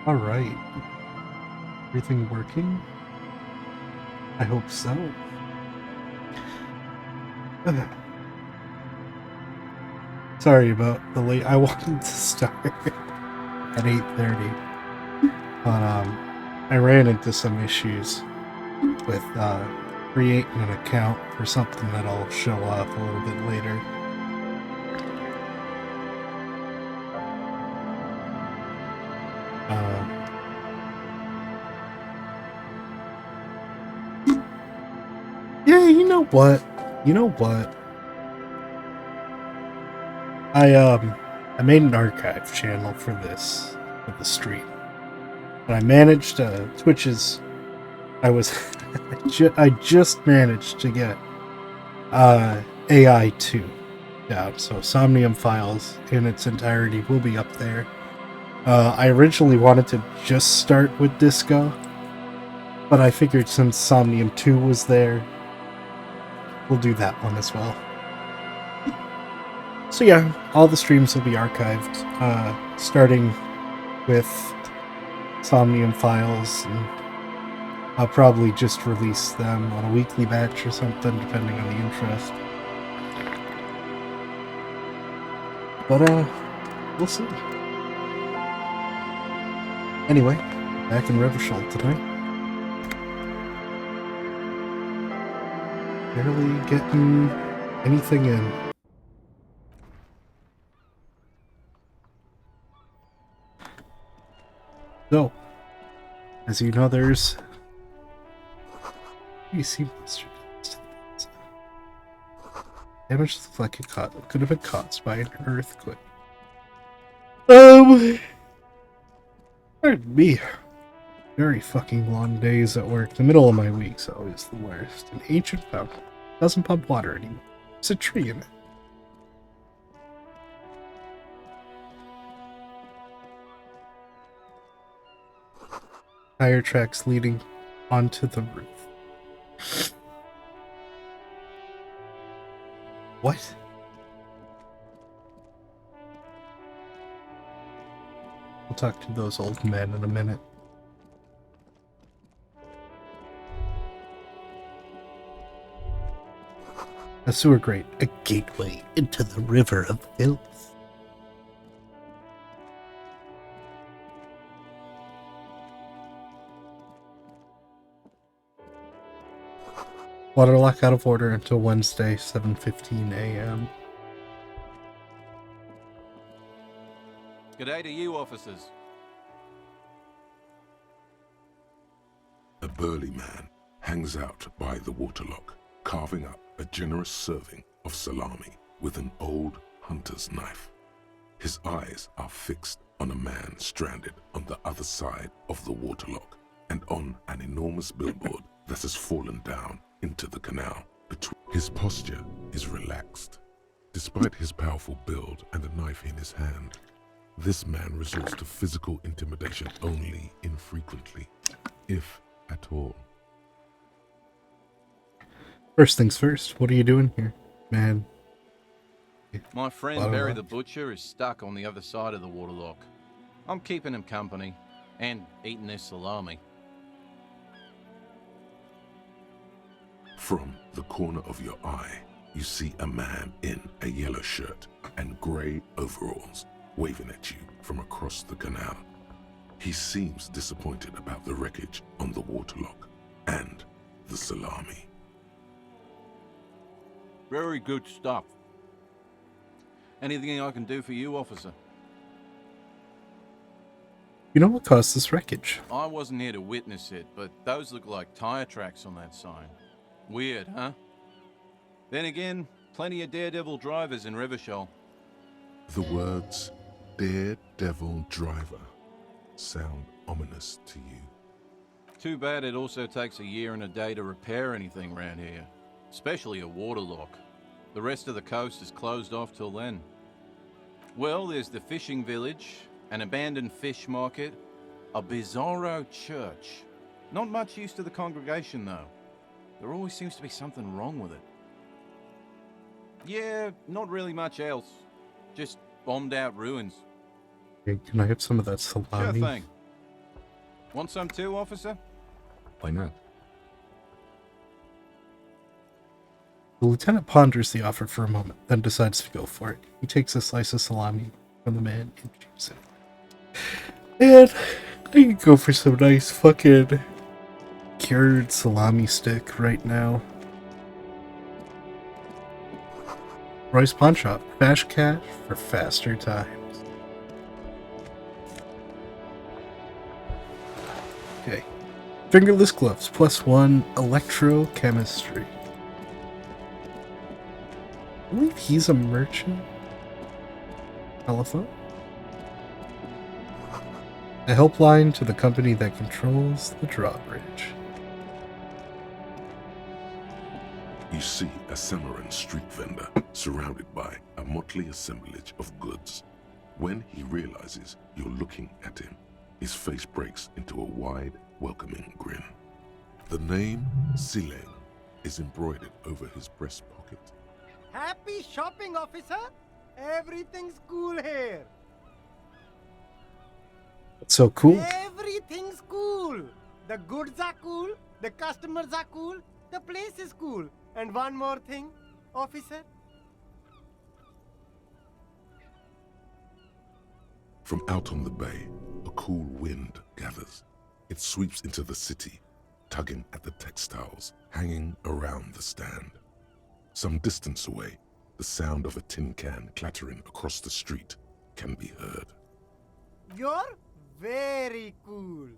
All right. Everything working? I hope so. Sorry about the late. I wanted to start at 8:30, but I ran into some issues with creating an account for something that I'll show off a little bit later. Yeah, you know what? You know what? I made an archive channel for the stream, and I managed Twitch's. I was I just managed to get AI 2 down, so Somnium Files in its entirety will be up there. I originally wanted to just start with Disco, but I figured since Somnium 2 was there, we'll do that one as well. So yeah, all the streams will be archived, starting with Somnium Files, and I'll probably just release them on a weekly batch or something, depending on the interest. But we'll see. Anyway, back in Revachol tonight. Barely getting anything in. So, as you know, there's damage looks like it could have been caused by an earthquake. Pardon me. Very fucking long days at work. The middle of my week's always the worst. An ancient fountain doesn't pump water anymore. There's a tree in it. Tire tracks leading onto the roof. What? We'll talk to those old men in a minute. A sewer grate, a gateway into the river of filth. Water lock out of order until Wednesday, 7:15 a.m. G'day to you, officers. A burly man hangs out by the waterlock, carving up a generous serving of salami with an old hunter's knife. His eyes are fixed on a man stranded on the other side of the waterlock and on an enormous billboard that has fallen down into the canal. His posture is relaxed. Despite his powerful build and a knife in his hand, this man resorts to physical intimidation only infrequently, if at all. First things first, what are you doing here, man? My friend Barry the Butcher is stuck on the other side of the waterlock. I'm keeping him company and eating this salami. From the corner of your eye, you see a man in a yellow shirt and grey overalls waving at you from across the canal. He seems disappointed about the wreckage on the waterlock and the salami. Very good stuff. Anything I can do for you, officer? You know what caused this wreckage? I wasn't here to witness it, but those look like tire tracks on that sign. Weird, huh? Then again, plenty of daredevil drivers in Revachol. The words daredevil driver sound ominous to you. Too bad it also takes a year and a day to repair anything around here, especially a waterlock. The rest of the coast is closed off till then. Well, there's the fishing village, an abandoned fish market, a bizarro church. Not much use to the congregation, though. There always seems to be something wrong with it. Yeah, not really much else. Just bombed out ruins. Hey, can I have some of that salami? Sure thing. Want some too, officer? Why not? The lieutenant ponders the offer for a moment, then decides to go for it. He takes a slice of salami from the man and chews it. And I could go for some nice fucking cured salami stick right now. Roy's Pawn Shop. Fast cash for faster times. Okay. Fingerless gloves, +1 electrochemistry. I believe he's a merchant. Telephone? A helpline to the company that controls the drawbridge. You see a Samaran street vendor surrounded by a motley assemblage of goods. When he realizes you're looking at him, his face breaks into a wide, welcoming grin. The name Sileng is embroidered over his breast pocket. Happy shopping, officer! Everything's cool here. That's so cool. Everything's cool. The goods are cool, the customers are cool, the place is cool. And one more thing, officer. From out on the bay, a cool wind gathers. It sweeps into the city, tugging at the textiles hanging around the stand. Some distance away, the sound of a tin can clattering across the street can be heard. You're very cool.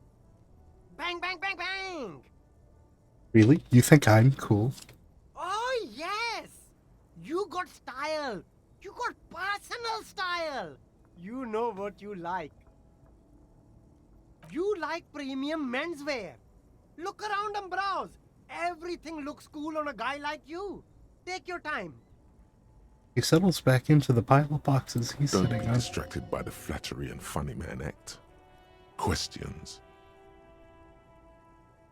Bang, bang, bang, bang! Really? You think I'm cool? Oh, yes! You got style. You got personal style. You know what you like. You like premium menswear. Look around and browse. Everything looks cool on a guy like you. Take your time. He settles back into the pile of boxes he's Don't sitting be on. distracted by the flattery and funny man act. Questions.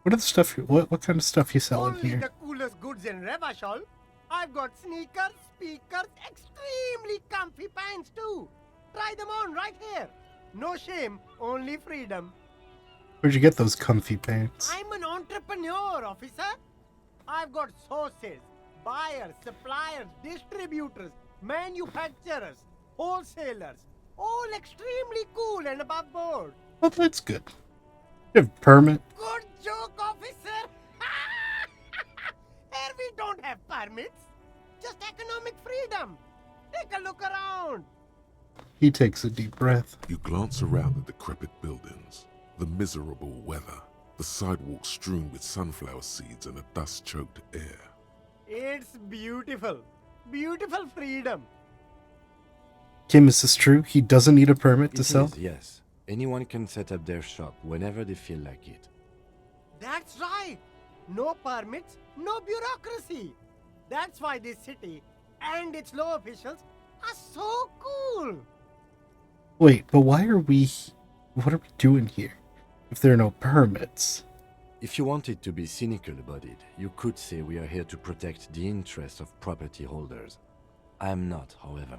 What are the stuff? What kind of stuff you selling Only here? the coolest goods in Revachol. I've got sneakers, speakers, extremely comfy pants too. Try them on right here. No shame, only freedom. Where'd you get those comfy pants? I'm an entrepreneur, officer. I've got sources, buyers, suppliers, distributors, manufacturers, wholesalers, all extremely cool and above board. Well, that's good. You have a permit? Good joke, officer. Here we don't have permits, just economic freedom. Take a look around. He takes a deep breath. You glance around the decrepit buildings, the miserable weather, the sidewalks strewn with sunflower seeds and a dust-choked air. It's beautiful. Beautiful freedom. Kim, is this true? He doesn't need a permit to It sell? is, yes. Anyone can set up their shop whenever they feel like it. That's right. No permits, no bureaucracy. That's why this city and its law officials are so cool. Wait, but why are we... What are we doing here? If there are no permits? If you wanted to be cynical about it, you could say we are here to protect the interests of property holders. I am not, however.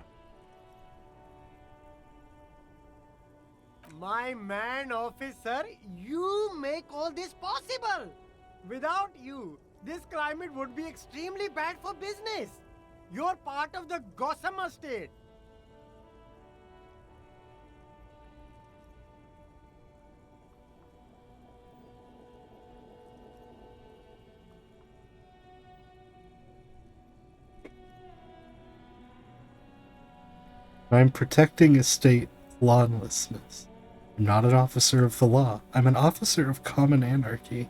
My man, officer, you make all this possible. Without you, this climate would be extremely bad for business. You're part of the Gossamer state. I'm protecting estate lawlessness. I'm not an officer of the law. I'm an officer of common anarchy.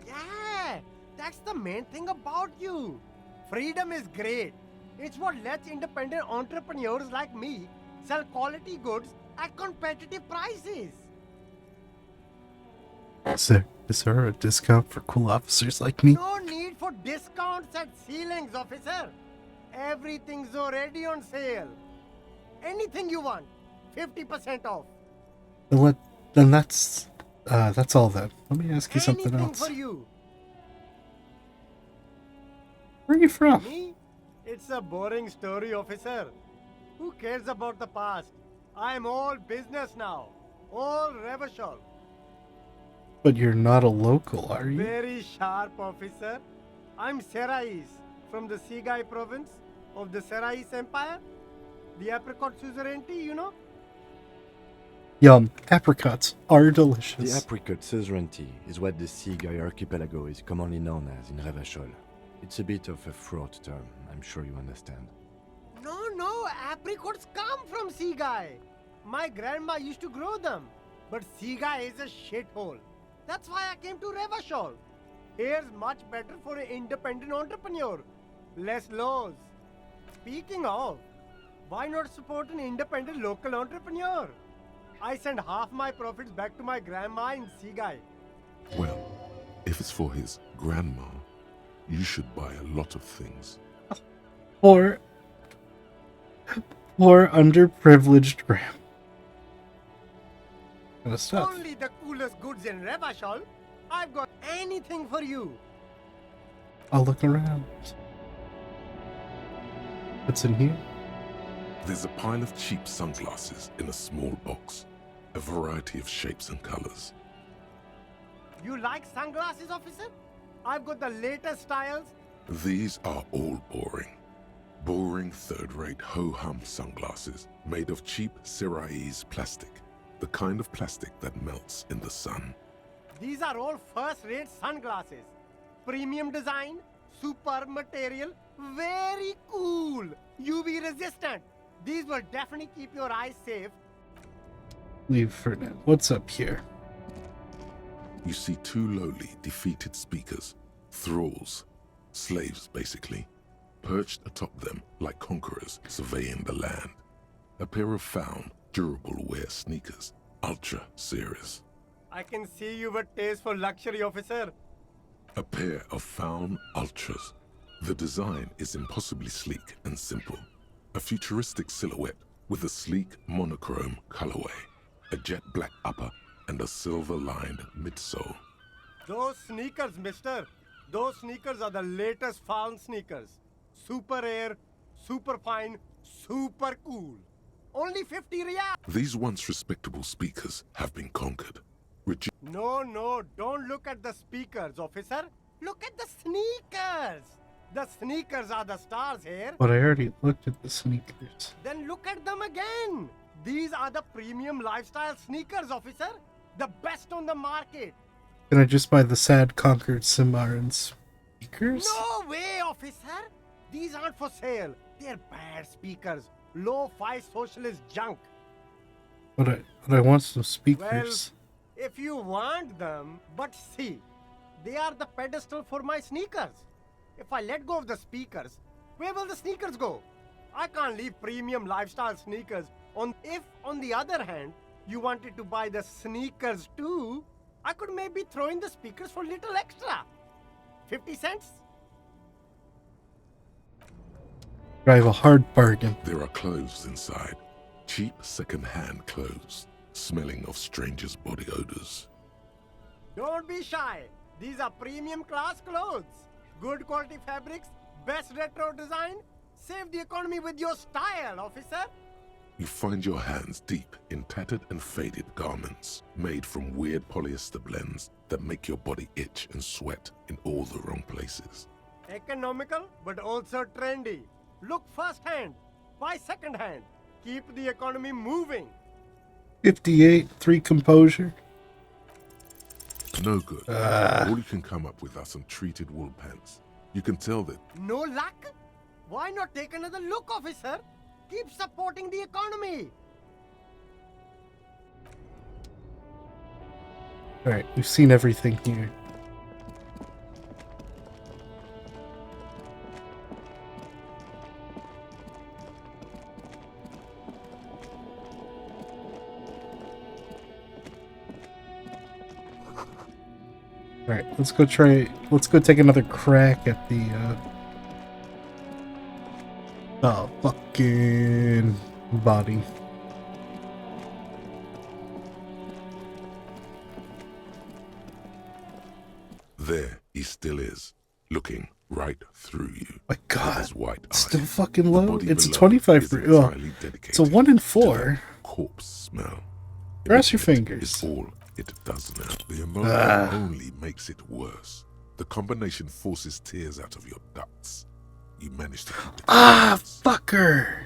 Yeah, that's the main thing about you. Freedom is great. It's what lets independent entrepreneurs like me sell quality goods at competitive prices. Is there a discount for cool officers like me? No need for discounts at ceilings, officer. Everything's already on sale. Anything you want, 50% off. Then that's all then. Let me ask you something Anything else. for you. Where are you from? Me? It's a boring story, officer. Who cares about the past? I'm all business now. All Revachol. But you're not a local, are you? Very sharp, officer. I'm Serais from the Sigai province of the Serais Empire. The apricot suzerainty, you know? Yum. Apricots are The delicious. apricot suzerainty is what the Seaguy archipelago is commonly known as in Revachol. It's a bit of a fraught term, I'm sure you understand. No, apricots come from Sigai. My grandma used to grow them. But Sigai is a shithole. That's why I came to Revachol. Here's much better for an independent entrepreneur. Less laws. Speaking of, why not support an independent local entrepreneur? I send half my profits back to my grandma in Sigai. Well, if it's for his grandma, you should buy a lot of things. Poor underprivileged grandma. Kind of stuff. Only the coolest goods in Revachol. I've got anything for you. I'll look around. What's in here? There's a pile of cheap sunglasses in a small box, a variety of shapes and colors. You like sunglasses, officer? I've got the latest styles. These are all boring. Boring third-rate ho-hum sunglasses made of cheap Siraise plastic, the kind of plastic that melts in the sun. These are all first-rate sunglasses. Premium design, super material, very cool. UV resistant. These will definitely keep your eyes safe. Leave for now. What's up here? You see two lowly, defeated speakers, thralls, slaves basically, perched atop them like conquerors surveying the land. A pair of found, durable wear sneakers, Ultra Series. I can see you've a taste for luxury, officer. A pair of found Ultras. The design is impossibly sleek and simple. A futuristic silhouette with a sleek monochrome colorway, a jet black upper, and a silver-lined midsole. Those sneakers, mister. Those sneakers are the latest found sneakers. Super air, super fine, super cool. Only 50 riyal. These once respectable speakers have been conquered. No, don't look at the speakers, officer. Look at the sneakers. The sneakers are the stars here. But I already looked at the sneakers. Then look at them again. These are the premium lifestyle sneakers, officer. The best on the market. Can I just buy the sad conquered Cimarron speakers? No way, officer. These aren't for sale. They're bad speakers. Low-fi socialist junk. But I want some speakers. If you want them, but see, they are the pedestal for my sneakers. If I let go of the speakers, where will the sneakers go? I can't leave premium lifestyle sneakers on. If, on the other hand, you wanted to buy the sneakers too, I could maybe throw in the speakers for little extra. 50 cents? Drive a hard bargain. There are clothes inside. Cheap second-hand clothes, smelling of strangers' body odors. Don't be shy. These are premium class clothes. Good quality fabrics, best retro design. Save the economy with your style, officer. You find your hands deep in tattered and faded garments made from weird polyester blends that make your body itch and sweat in all the wrong places. Economical, but also trendy. Look first-hand, buy second-hand. Keep the economy moving. 58, 3 composure. No good. All you can come up with are some treated wool pants. You can tell that No luck? Why not take another look, officer? Keep supporting the economy. Alright, we've seen everything here. Alright, let's go take another crack at the fucking body. there he still is, looking right through you. My with God, his white it's still eyes. fucking The low. body It's below 25. is It's entirely a dedicated 1 in to 4. that corpse smell. Cross your It is fingers. all It does now. The ammonia only makes it worse. The combination forces tears out of your ducts. You manage to keep the clearance. Fucker!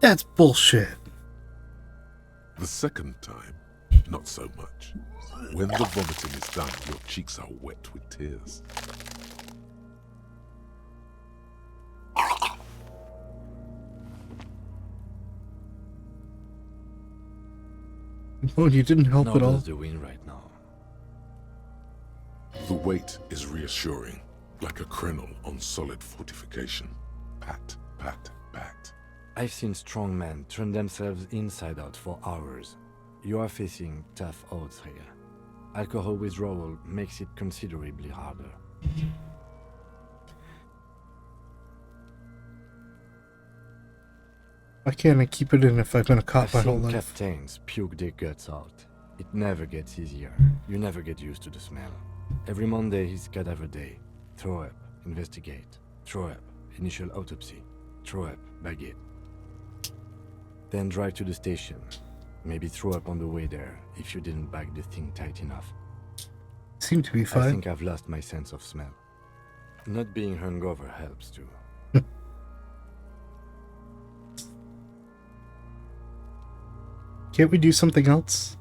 That's bullshit. The second time, not so much. When the vomiting is done, your cheeks are wet with tears. Oh, you didn't help How at all. does the wind right now? The weight is reassuring, like a crenel on solid fortification. Pat, pat, pat. I've seen strong men turn themselves inside out for hours. You are facing tough odds here. Alcohol withdrawal makes it considerably harder. Why can't I keep it in if I've been a cop I've my whole seen life? captains puke their guts out. It never gets easier. You never get used to the smell. Every Monday is cadaver day. Throw up, investigate. Throw up, initial autopsy. Throw up, bag it. Then drive to the station. Maybe throw up on the way there if you didn't bag the thing tight enough. Seem to be I fine. think I've lost my sense of smell. Not being hungover helps too. Can't we do something else?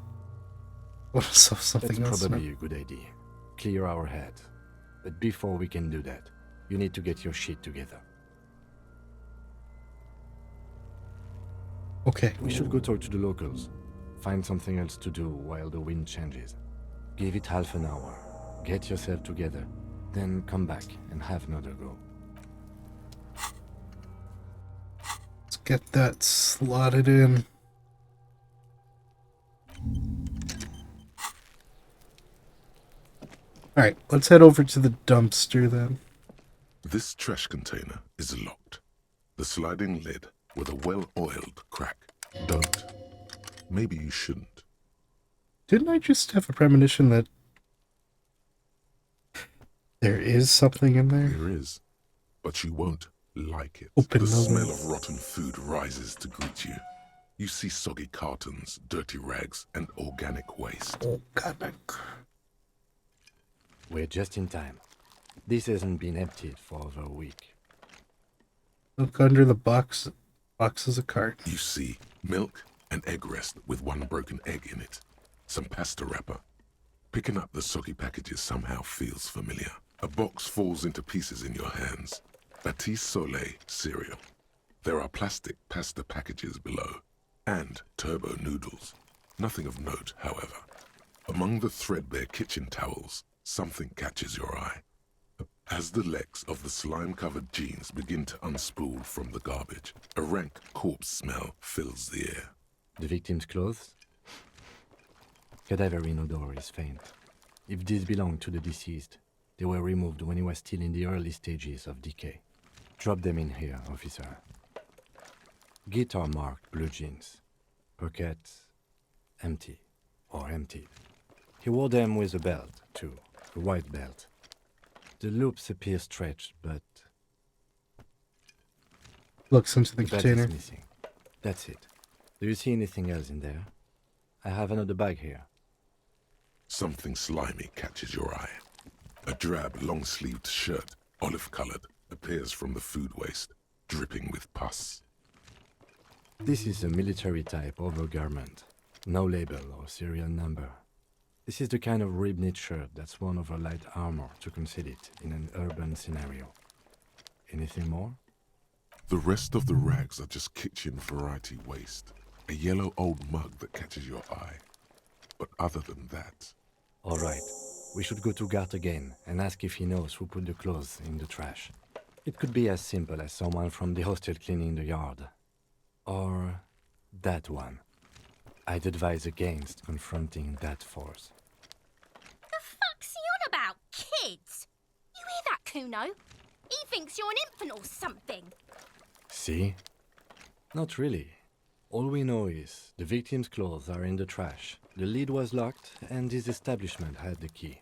What is something That's else? probably a good idea. Clear our heads. But before we can do that, you need to get your shit together. Okay. We should go talk to the locals. Find something else to do while the wind changes. Give it half an hour. Get yourself together. Then come back and have another go. Let's get that slotted in. Alright, let's head over to the dumpster then. This trash container is locked. The sliding lid with a well-oiled crack. Don't. Maybe you shouldn't. Didn't I just have a premonition that there is something in there? There is, but you won't like it. Open The the smell lid. of rotten food rises to greet you. You see soggy cartons, dirty rags, and organic waste. Oh, God. We're just in time. This hasn't been emptied for over a week. Look under the boxes of cart. You see milk and egg rest with one broken egg in it. Some pasta wrapper. Picking up the soggy packages somehow feels familiar. A box falls into pieces in your hands. Batiste Soleil cereal. There are plastic pasta packages below. And turbo noodles. Nothing of note, however. Among the threadbare kitchen towels, something catches your eye. As the legs of the slime-covered jeans begin to unspool from the garbage, a rank corpse smell fills the air. The victim's clothes? Cadaver in odor is faint. If these belong to the deceased, they were removed when he was still in the early stages of decay. Drop them in here, officer. Guitar-marked blue jeans. Pockets empty or emptied. He wore them with a belt, too. A white belt. The loops appear stretched, but Looks into the the belt container. is missing. That's it. Do you see anything else in there? I have another bag here. Something slimy catches your eye. A drab, long-sleeved shirt, olive-colored, appears from the food waste, dripping with pus. This is a military-type overgarment. No label or serial number. This is the kind of rib-knit shirt that's worn over light armor to conceal it in an urban scenario. Anything more? The rest of the rags are just kitchen variety waste. A yellow old mug that catches your eye. But other than that, All right. We should go to Gart again and ask if he knows who put the clothes in the trash. It could be as simple as someone from the hostel cleaning the yard. Or that one. I'd advise against confronting that force. The fuck's he on about? Kids? You hear that, Kuno? He thinks you're an infant or something. See? Not really. All we know is the victim's clothes are in the trash. The lid was locked and his establishment had the key.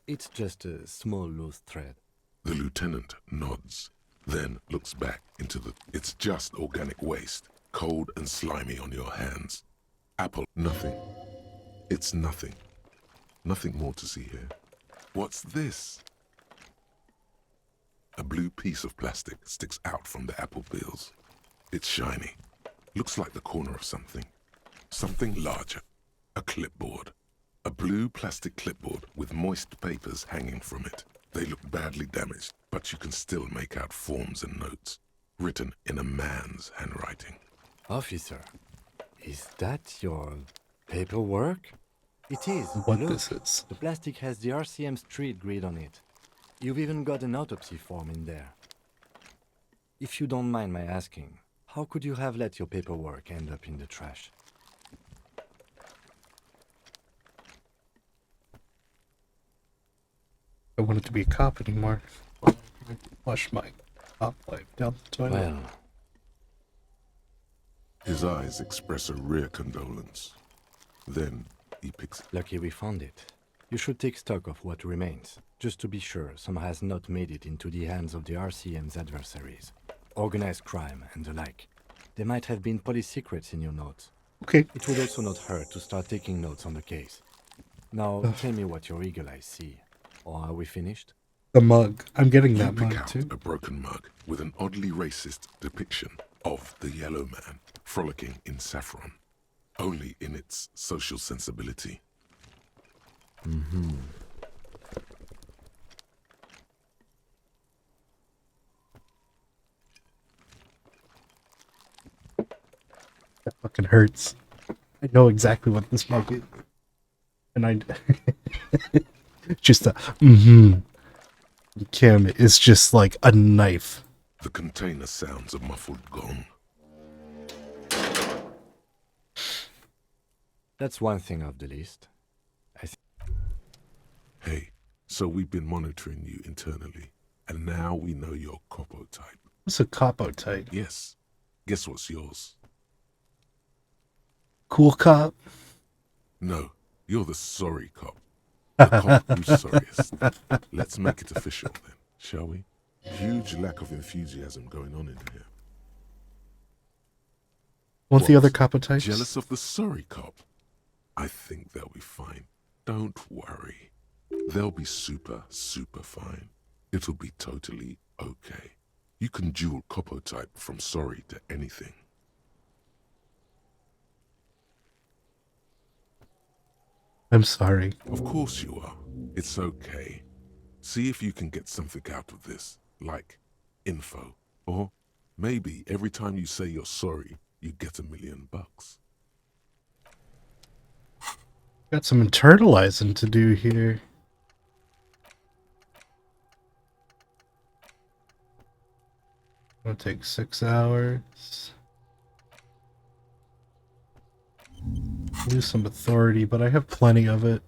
It's just a small loose thread. the lieutenant nods, then looks back into the... It's just organic waste, cold and slimy on your hands. Apple, nothing. It's nothing. Nothing more to see here. What's this? A blue piece of plastic sticks out from the apple peels. It's shiny. Looks like the corner of something. Something larger. A clipboard. A blue plastic clipboard with moist papers hanging from it. They look badly damaged, but you can still make out forms and notes, written in a man's handwriting. Officer, is that your paperwork? It is. What Look, this is. the plastic has the RCM street grid on it. You've even got an autopsy form in there. If you don't mind my asking, how could you have let your paperwork end up in the trash? I wanted to be a cop anymore. Flush my cop life down the toilet. Well, His eyes express a rare condolence. Then he picks it. lucky we found it. You should take stock of what remains, just to be sure some has not made it into the hands of the RCM's adversaries. Organized crime and the like. There might have been police secrets in your notes. Okay. It would also not hurt to start taking notes on the case. Now, tell me what your eagle eyes see. Or are we finished? The mug. I'm getting You that pick mug out too. a broken mug with an oddly racist depiction of the yellow man frolicking in saffron, only in its social sensibility. That fucking hurts. I know exactly what this mug is. And I just a Kim is just like a knife. The container sounds a muffled gong. That's one thing off the list. Hey, so we've been monitoring you internally, and now we know your copo type. What's a capo type? Yes. Guess what's yours? Cool cop? No, you're the sorry cop. The cop who's sorriest. Let's make it official then, shall we? Huge lack of enthusiasm going on in here. What's the What? other capo types? Jealous of the sorry cop? I think they'll be fine. Don't worry. They'll be super, super fine. It'll be totally okay. You can dual copo type from sorry to anything. I'm sorry. Of course you are. It's okay. See if you can get something out of this, like info. Or maybe every time you say you're sorry, you get $1 million. Got some internalizing to do here. It'll take 6 hours. Lose some authority, but I have plenty of it.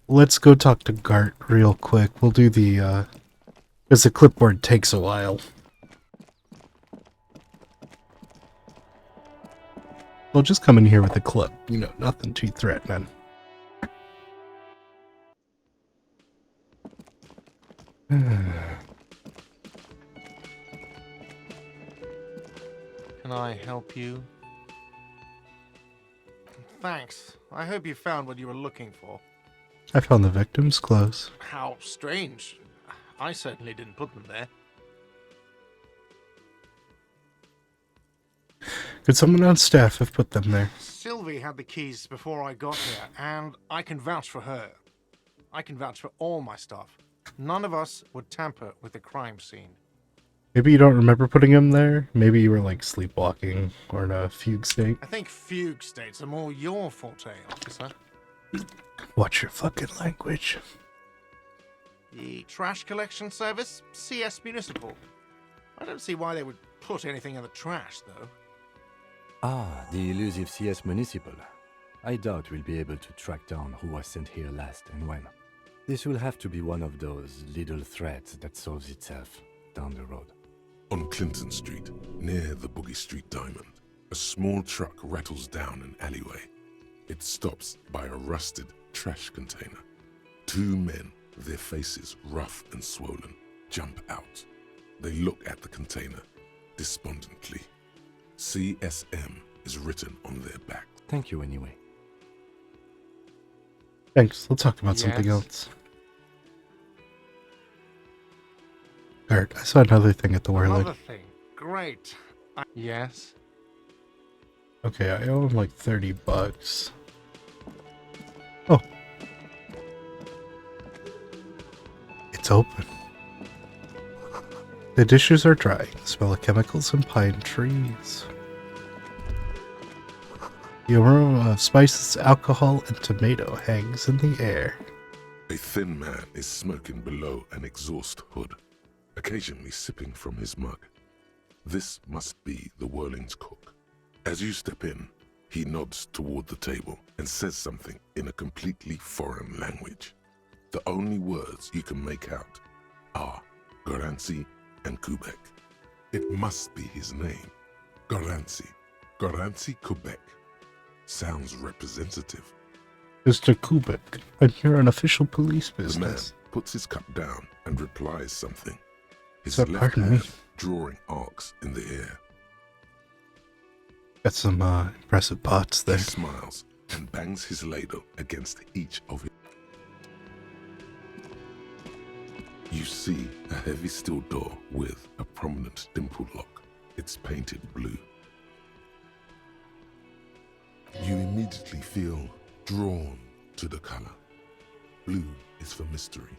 Let's go talk to Gart real quick. We'll do the, because the clipboard takes a while. We'll just come in here with a clip. You know, nothing too threatening. Can I help you? Thanks. I hope you found what you were looking for. I found the victim's clothes. How strange. I certainly didn't put them there. Could someone on staff have put them there? Sylvie had the keys before I got here, and I can vouch for her. I can vouch for all my staff. None of us would tamper with the crime scene. Maybe you don't remember putting them there? Maybe you were like sleepwalking or in a fugue state? I think fugue states are more your forte, officer. Watch your fucking language. The trash collection service, CS Municipal. I don't see why they would put anything in the trash, though. Ah, the elusive CS Municipal. I doubt we'll be able to track down who was sent here last and when. This will have to be one of those little threads that solves itself down the road. On Clinton Street, near the Boogie Street Diamond, a small truck rattles down an alleyway. It stops by a rusted trash container. Two men, their faces rough and swollen, jump out. They look at the container despondently. CSM is written on their back. Thank you anyway. Thanks. Let's talk about something Yes? else. Alright, I saw another thing at the whirling. Another thing. Great. Yes? Okay, I owe him like $30. Oh. It's open. The dishes are drying. The smell of chemicals and pine trees. The aroma of spices, alcohol, and tomato hangs in the air. A thin man is smoking below an exhaust hood, occasionally sipping from his mug. This must be the Whirling's cook. As you step in, he nods toward the table and says something in a completely foreign language. The only words you can make out are Garancy and Kubek. It must be his name. Garancy. Garancy Kubek. Sounds representative. Mr. Kubik, I'm here on official police The man business. puts his cup down and replies something. His So, left pardon me. hand drawing arcs in the air. Got some impressive pots there. He smiles and bangs his ladle against each of it. You see a heavy steel door with a prominent dimple lock. It's painted blue. You immediately feel drawn to the color. Blue is for mystery.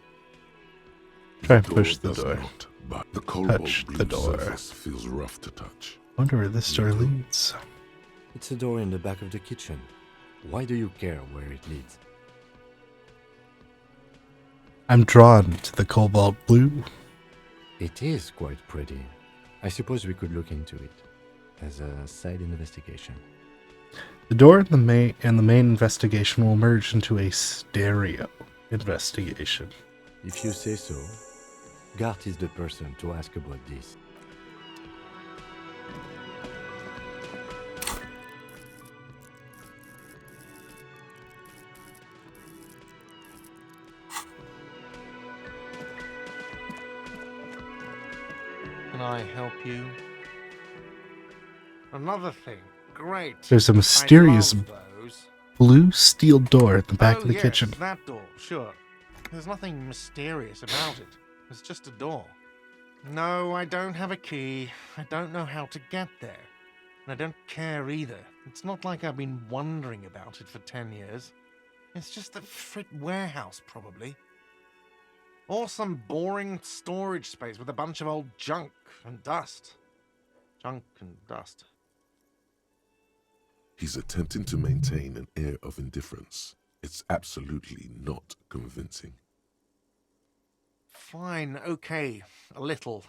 Try and push the does door. not, but the cobalt Touch blue the door. surface feels rough to touch. Wonder where this door leads. It's a door in the back of the kitchen. Why do you care where it leads? I'm drawn to the cobalt blue. It is quite pretty. I suppose we could look into it as a side investigation. The door and the main investigation will merge into a stereo investigation. If you say so, Gart is the person to ask about this. Can I help you? Another thing. Great. There's a I mysterious love those. blue steel door at the back Oh, of the yes, kitchen. that door, sure. There's nothing mysterious about it. It's just a door. No, I don't have a key. I don't know how to get there. And I don't care either. It's not like I've been wondering about it for 10 years. It's just a frit warehouse, probably. Or some boring storage space with a bunch of old junk and dust. Junk and dust. He's attempting to maintain an air of indifference. It's absolutely not convincing. Fine, okay, a little.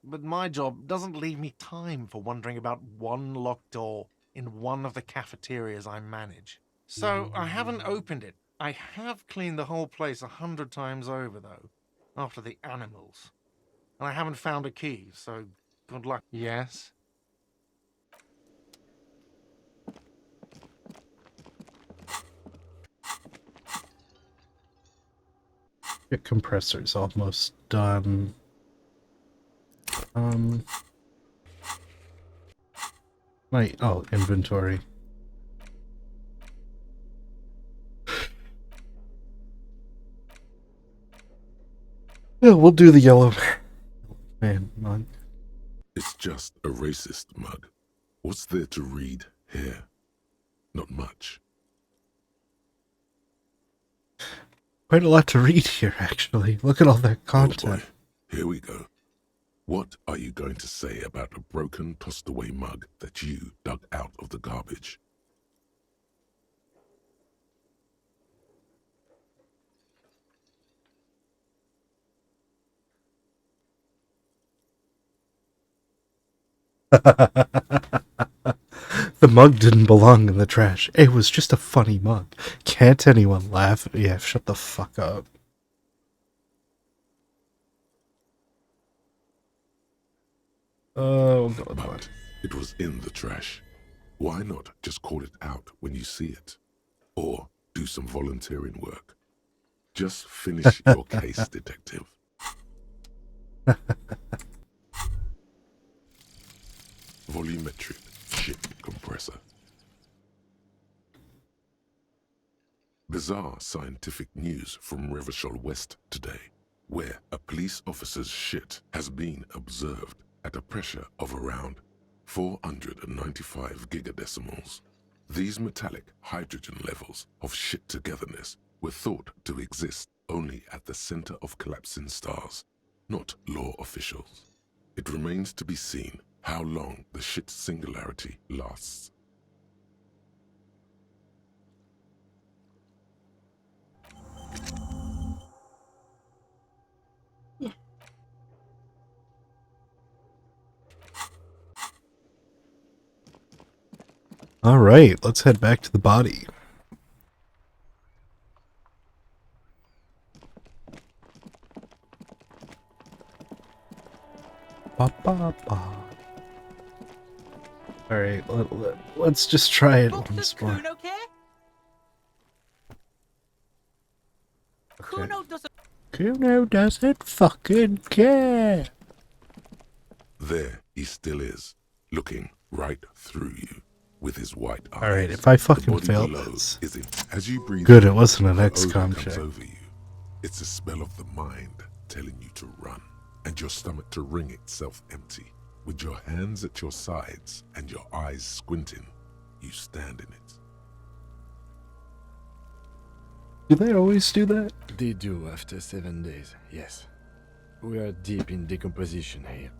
But my job doesn't leave me time for wondering about one locked door in one of the cafeterias I manage. So I haven't opened it. I have cleaned the whole place 100 times over, though, after the animals. And I haven't found a key, so good luck. Yes? Get compressors almost done. Inventory. Yeah, we'll do the yellow man mug. It's just a racist mug. What's there to read here? Not much. Quite a lot to read here, actually. Look at all that Oh content. boy, here we go. What are you going to say about a broken, tossed-away mug that you dug out of the garbage? The mug didn't belong in the trash. It was just a funny mug. Can't anyone laugh? Yeah, shut the fuck up. Oh, God. But it was in the trash. Why not just call it out when you see it? Or do some volunteering work. Just finish your case, detective. Volumetric ship compressor. Bizarre scientific news from Revachol West today, where a police officer's shit has been observed at a pressure of around 495 gigadecimals. These metallic hydrogen levels of shit togetherness were thought to exist only at the center of collapsing stars, not law officials. It remains to be seen how long the shit singularity lasts. All right, let's head back to the body. Ba, ba, ba. All right, let's just try it once more. Kuno care? Okay. Kuno doesn't. Kuno doesn't fucking care. There he still is, looking right through you with his white eyes. All right, if I The fucking body fail below this. is in. As you breathe Good, in, it wasn't an the odor XCOM comes check. over you. It's a smell of the mind telling you to run, and your stomach to wring itself empty. With your hands at your sides and your eyes squinting, you stand in it. Do they always do that? They do after 7 days, yes. We are deep in decomposition here.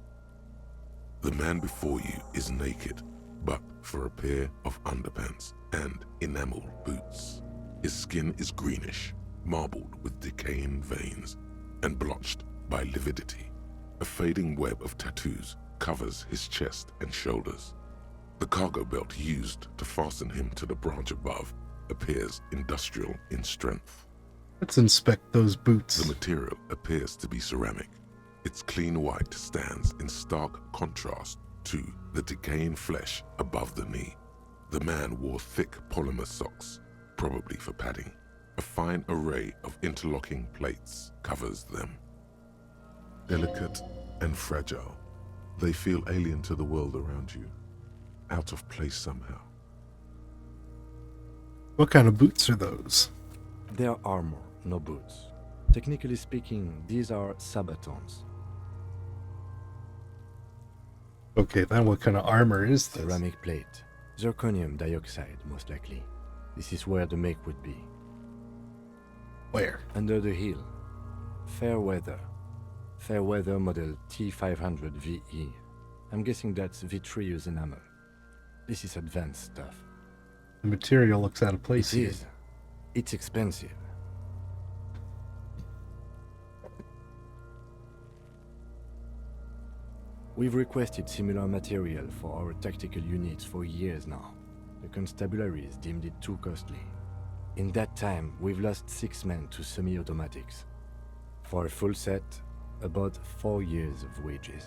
The man before you is naked, but for a pair of underpants and enamel boots. His skin is greenish, marbled with decaying veins, and blotched by lividity. A fading web of tattoos covers his chest and shoulders. The cargo belt used to fasten him to the branch above appears industrial in strength. Let's inspect those boots. The material appears to be ceramic. Its clean white stands in stark contrast to the decaying flesh above the knee. The man wore thick polymer socks, probably for padding. A fine array of interlocking plates covers them. Delicate and fragile, they feel alien to the world around you, out of place somehow. What kind of boots are those? They are armor, no boots. Technically speaking, these are sabatons. Okay, then what kind of armor is this? Ceramic plate. Zirconium dioxide, most likely. This is where the make would be. Where? Under the heel. Fair weather. Fair weather model T500 VE. I'm guessing that's vitreous enamel. This is advanced stuff. The material looks out of place It here. is. It's expensive. We've requested similar material for our tactical units for years now. The constabularies deemed it too costly. In that time, we've lost 6 men to semi-automatics. For a full set, about 4 years of wages.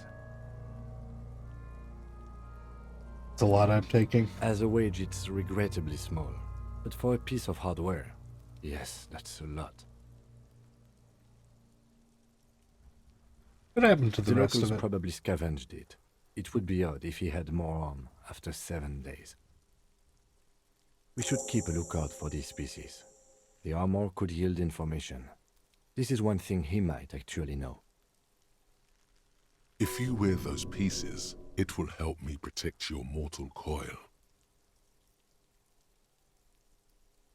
It's a lot I'm taking. As a wage, it's regrettably small. But for a piece of hardware, yes, that's a lot. What happened to the The rest locals of it? probably scavenged it. It would be odd if he had more on after 7 days. We should keep a lookout for these species. The armor could yield information. This is one thing he might actually know. If you wear those pieces, it will help me protect your mortal coil.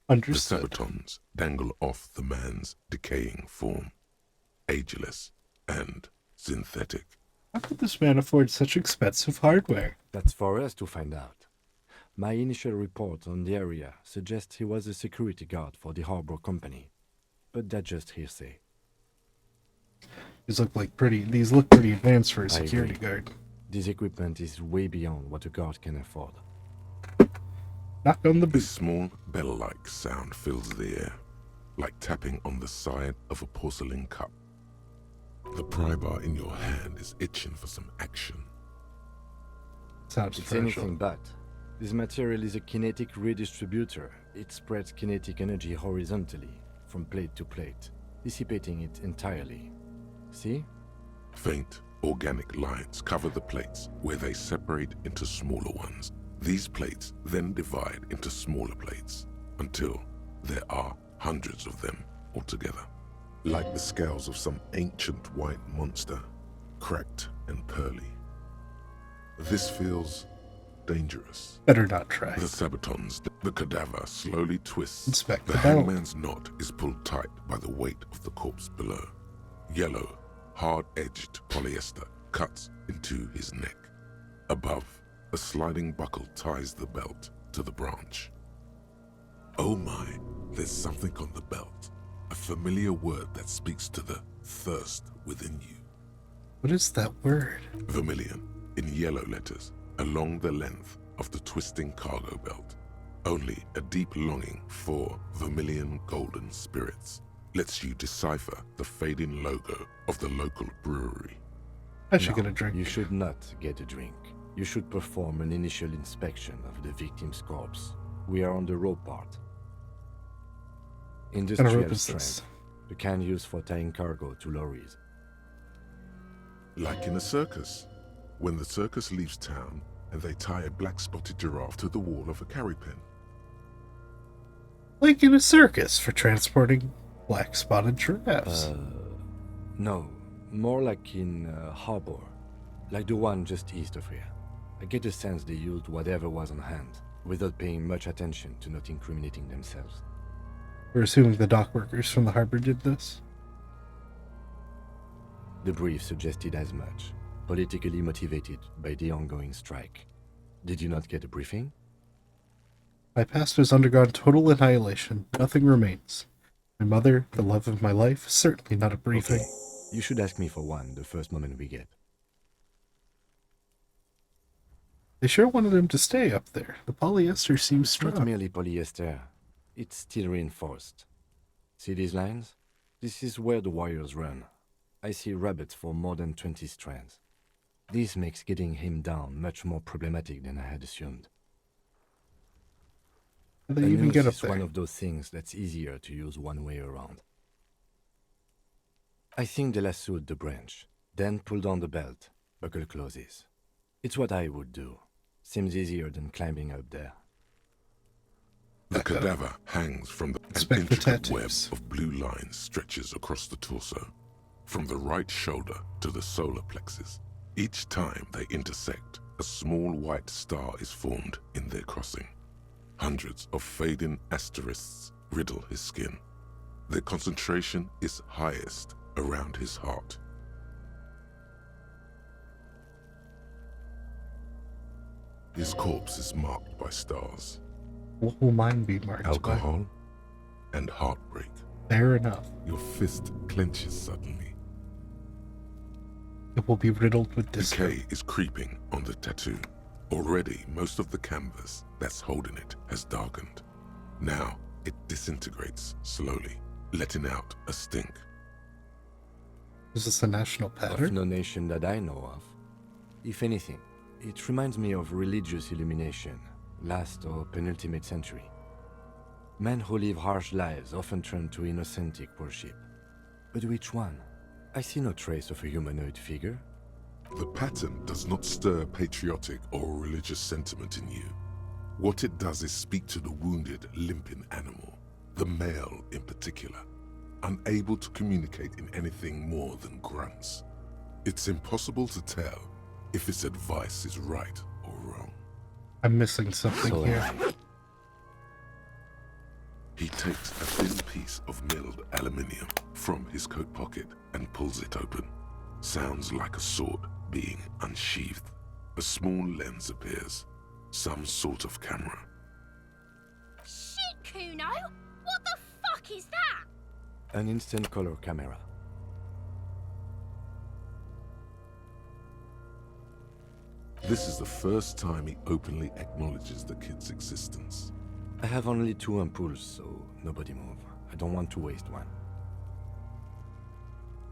The Understood. sabatons dangle off the man's decaying form, ageless and synthetic. How could this man afford such expensive hardware? That's for us to find out. My initial report on the area suggests he was a security guard for the harbor company. But that's just hearsay. These look pretty advanced for a I security agree. guard. This equipment is way beyond what a guard can afford. Knock on the A boot. small bell-like sound fills the air, like tapping on the side of a porcelain cup. The pry bar in your hand is itching for some action. Sounds It's special. anything but. This material is a kinetic redistributor. It spreads kinetic energy horizontally, from plate to plate, dissipating it entirely. See? Faint, organic lines cover the plates where they separate into smaller ones. These plates then divide into smaller plates until there are hundreds of them altogether. Like the scales of some ancient white monster, cracked and pearly. This feels dangerous. Better not try. The sabatons, the cadaver slowly twists. Inspect The the belt. hangman's knot is pulled tight by the weight of the corpse below. Yellow, hard-edged polyester cuts into his neck. Above, a sliding buckle ties the belt to the branch. Oh my, there's something on the belt. A familiar word that speaks to the thirst within you. What is that word? Vermilion, in yellow letters, along the length of the twisting cargo belt. Only a deep longing for vermilion golden spirits lets you decipher the fading logo of the local brewery. I should No, get a drink. You should not get a drink. You should perform an initial inspection of the victim's corpse. We are on the rope part. What kind of Industrial rope is strength, this? the kind used for tying cargo to lorries. Like in a circus, when the circus leaves town and they tie a black-spotted giraffe to the wall of a carry pen. Like in a circus for transporting black-spotted giraffes. No, more like in a harbor, like the one just east of here. I get the sense they used whatever was on hand, without paying much attention to not incriminating themselves. We're assuming the dock workers from the harbor did this. The brief suggested as much, politically motivated by the ongoing strike. Did you not get a briefing? My past has undergone total annihilation. Nothing remains. My mother, the love of my life, certainly not a briefing. Okay. You should ask me for one the first moment we get. They sure wanted him to stay up there. The polyester seems It's not strong. merely polyester. It's steel reinforced. See these lines? This is where the wires run. I see rabbits for more than 20 strands. This makes getting him down much more problematic than I had assumed. How do A they even get noose up is there? one of those things that's easier to use one way around. I think they lassoed the branch, then pulled on the belt. Buckle closes. It's what I would do. Seems easier than climbing up there. The Back up. cadaver hangs from an Inspect the intricate web tattoos. of blue lines stretches across the torso, from the right shoulder to the solar plexus. Each time they intersect, a small white star is formed in their crossing. Hundreds of fading asterisks riddle his skin. Their concentration is highest around his heart. His corpse is marked by stars, What will mine be marked alcohol, and heartbreak. by? Fair enough. Your fist clenches suddenly. It will be riddled with disco. Decay is creeping on the tattoo. Already, most of the canvas that's holding it has darkened. Now, it disintegrates slowly, letting out a stink. Is this a national Of pattern? no nation that I know of. If anything, it reminds me of religious illumination, last or penultimate century. Men who live harsh lives often turn to innocentic worship. But which one? I see no trace of a humanoid figure. The pattern does not stir patriotic or religious sentiment in you. What it does is speak to the wounded, limping animal, the male in particular, unable to communicate in anything more than grunts. It's impossible to tell if its advice is right or wrong. I'm missing something So here. am I. He takes a thin piece of milled aluminium from his coat pocket and pulls it open. Sounds like a sword being unsheathed. A small lens appears. Some sort of camera. Shit, Kuno! What the fuck is that? An instant color camera. This is the first time he openly acknowledges the kid's existence. I have only 2 ampoules, so nobody move. I don't want to waste one.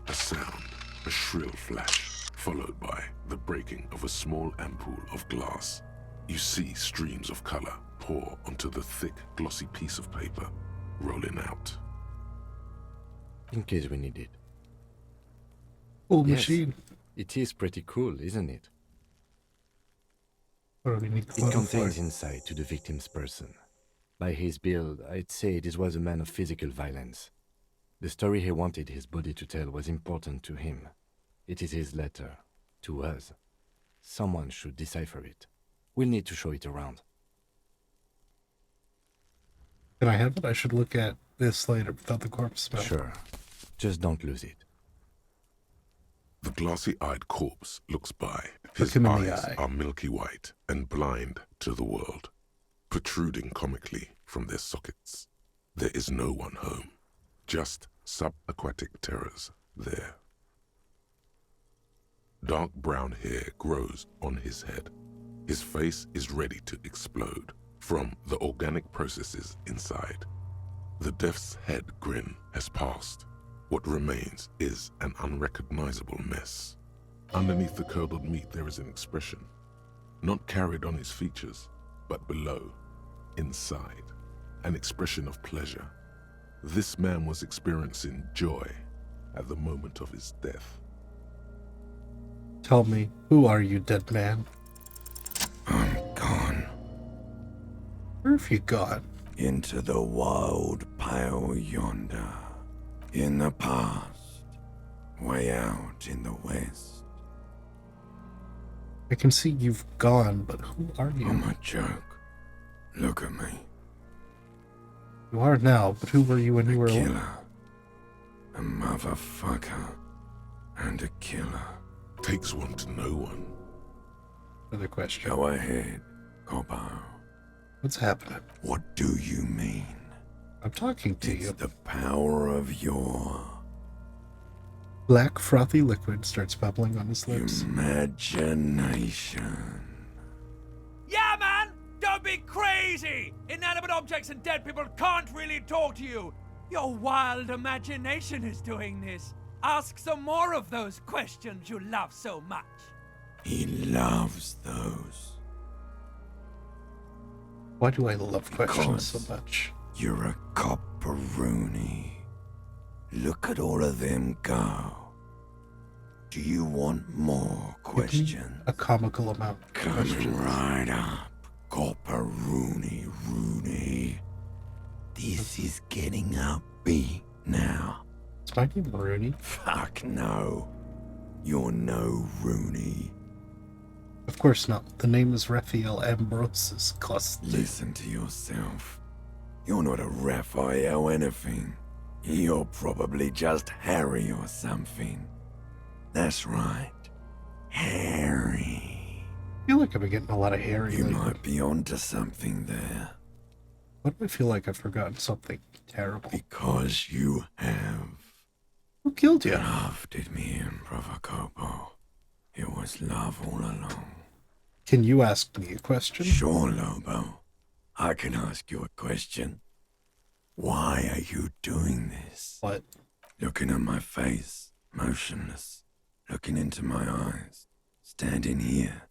A sound, a shrill flash, followed by the breaking of a small ampoule of glass. You see streams of color pour onto the thick, glossy piece of paper, rolling out. In case we need it. Cool Yes. machine. It is pretty cool, isn't it? What do we need It glove contains for? insight to the victim's person. By his build, I'd say this was a man of physical violence. The story he wanted his body to tell was important to him. It is his letter. To us. Someone should decipher it. We'll need to show it around. Can I have it? I should look at this later without the corpse smell. Sure. Just don't lose it. The glassy-eyed corpse looks by. Look His him in the eyes eye. are milky white and blind to the world, protruding comically from their sockets. There is no one home, just subaquatic terrors there. Dark brown hair grows on his head. His face is ready to explode from the organic processes inside. The death's head grin has passed. What remains is an unrecognizable mess. Underneath the curdled meat there is an expression, not carried on his features, but below, inside, an expression of pleasure. This man was experiencing joy at the moment of his death. Tell me, who are you, dead man? I'm gone Where have you gone? into the wild pale yonder. In the past, way out in the west. I can see you've gone, but who are you? I'm a joke. Look at me. You are now, but who were you when you were A alive? killer. A motherfucker. And a killer. Takes one to know one. Another question. Go ahead, Cobbo. What's happening? What do you mean? I'm talking to It's you. the power of your Black frothy liquid starts bubbling on his lips. imagination. Yeah, man! Don't be crazy! Inanimate objects and dead people can't really talk to you. Your wild imagination is doing this. Ask some more of those questions you love so much. He loves those. Why do I love questions Because- so much? You're a copperoonie. Look at all of them go. Do you want more Give me questions? a comical amount of Coming questions. right up, Rooney. This is getting upbeat now. Is my name Rooney? Fuck no. You're no Rooney. Of course not. The name is Raphael Ambrosius Costa. Listen to yourself. You're not a Raphael anything. You're probably just Harry or something. That's right. Harry. I feel like I've been getting a lot of hairy You lately. might be onto something there. Why do I feel like I've forgotten something terrible? Because you have. Who killed you? Love did me in, Brother Cobo. It was love all along. Can you ask me a question? Sure, Lobo. I can ask you a question. Why are you doing this? What? Looking at my face, motionless. Looking into my eyes. Standing here.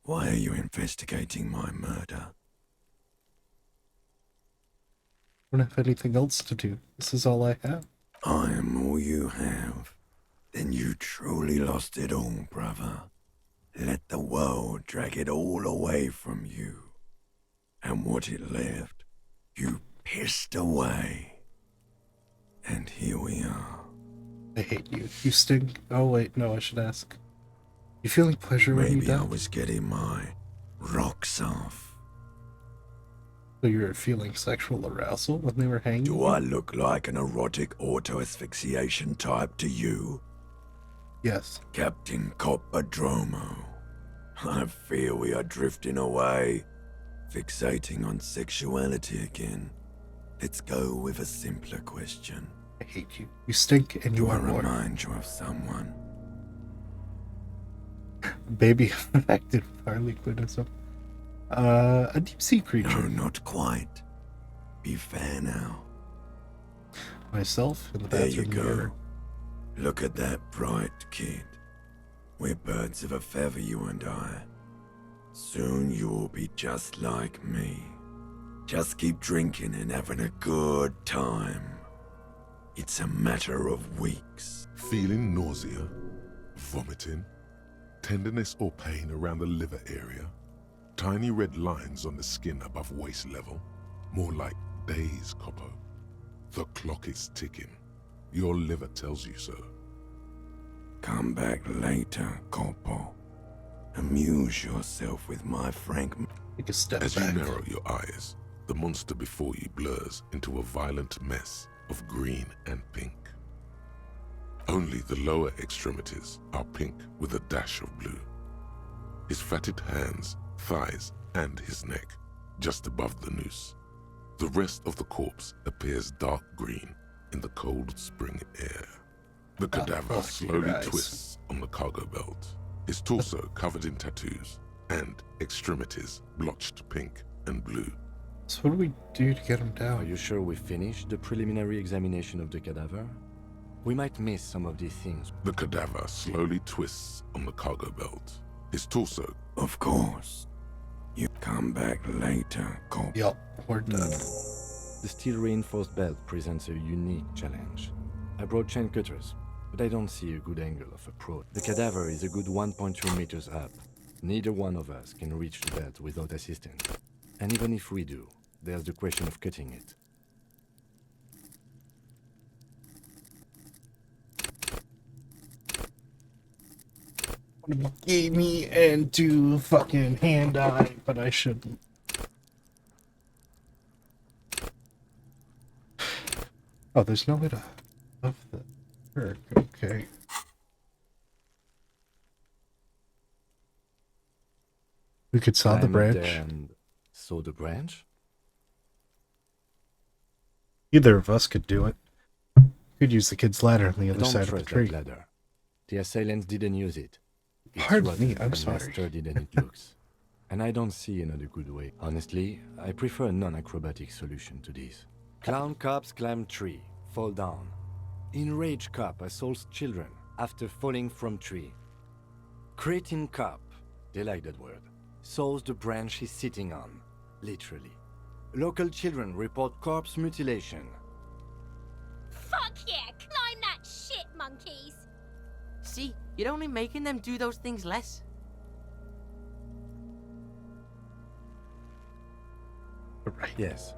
Why are you investigating my murder? I don't have anything else to do. This is all I have. I am all you have. Then you truly lost it all, brother. Let the world drag it all away from you. And what it left, you pissed away. And here we are. I hate you. You stink. Oh wait, no, I should ask. You feeling pleasure when you Maybe I die? was getting my rocks off. So you were feeling sexual arousal when they were hanging? Do you? I look like an erotic auto-asphyxiation type to you? Yes. Captain Coppodromo? I fear we are drifting away, fixating on sexuality again. Let's go with a simpler question. I hate you. You stink and you Do I are more. remind you of someone? Baby affected with harlequinism. A deep sea No, creature. not quite. Be fair now. Myself in the There you bathroom mirror. go. Look at that bright kid. We're birds of a feather, you and I. Soon you will be just like me. Just keep drinking and having a good time. It's a matter of weeks. Feeling nausea? Vomiting? Tenderness or pain around the liver area? Tiny red lines on the skin above waist level? More like days, Coppo. The clock is ticking. Your liver tells you so. Come back later, Corpo. Amuse yourself with my frank... Take a step As back. you narrow your eyes, the monster before you blurs into a violent mess of green and pink. Only the lower extremities are pink with a dash of blue. His fatted hands, thighs, and his neck, just above the noose. The rest of the corpse appears dark green in the cold spring air. The cadaver fuck, slowly your eyes. twists on the cargo belt, his torso covered in tattoos, and extremities blotched pink and blue. So what do we do to get him Are down? you sure we finished the preliminary examination of the cadaver? We might miss some of these things. The cadaver slowly twists on the cargo belt, his torso. Of course. You come back later, Corpo. Yup, we're done. The steel-reinforced belt presents a unique challenge. I brought chain cutters, but I don't see a good angle of approach. The cadaver is a good 1.3 meters up. Neither one of us can reach the belt without assistance. And even if we do, there's the question of cutting it. Gave me and do fucking hand eye, but I shouldn't. Oh, there's no way to of the work. Okay. We could saw the Climb up there branch. and saw the branch? Either of us could do it. Could use the kid's ladder on the I other don't side of the trust tree. that ladder. The assailants didn't use it. It's Pardon me, rotten I'm and sorry. less sturdy than it looks. And I don't see another good way. Honestly, I prefer a non-acrobatic solution to this. Clown cops climb tree, fall down. Enraged cop assaults children after falling from tree. Cretin cop, they like that word, saws the branch he's sitting on, literally. Local children report corpse mutilation. Fuck yeah, climb that shit, monkeys. See, you're only making them do those things less. Right. Yes,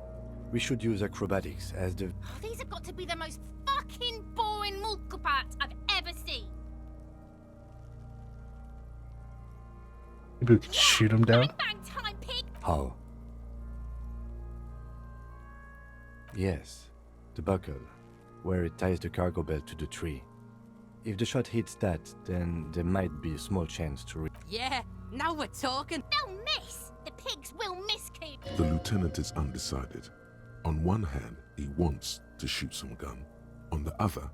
we should use acrobatics as the... Oh, these have got to be the most fucking boring mulka parts I've ever seen. Maybe we could shoot him down. Bang time, pig. How? Yes, the buckle, where it ties the cargo belt to the tree. If the shot hits that, then there might be a small chance to Yeah, now we're talking. They'll miss. The pigs will miss, Coop. The lieutenant is undecided. On one hand, he wants to shoot some gun. On the other,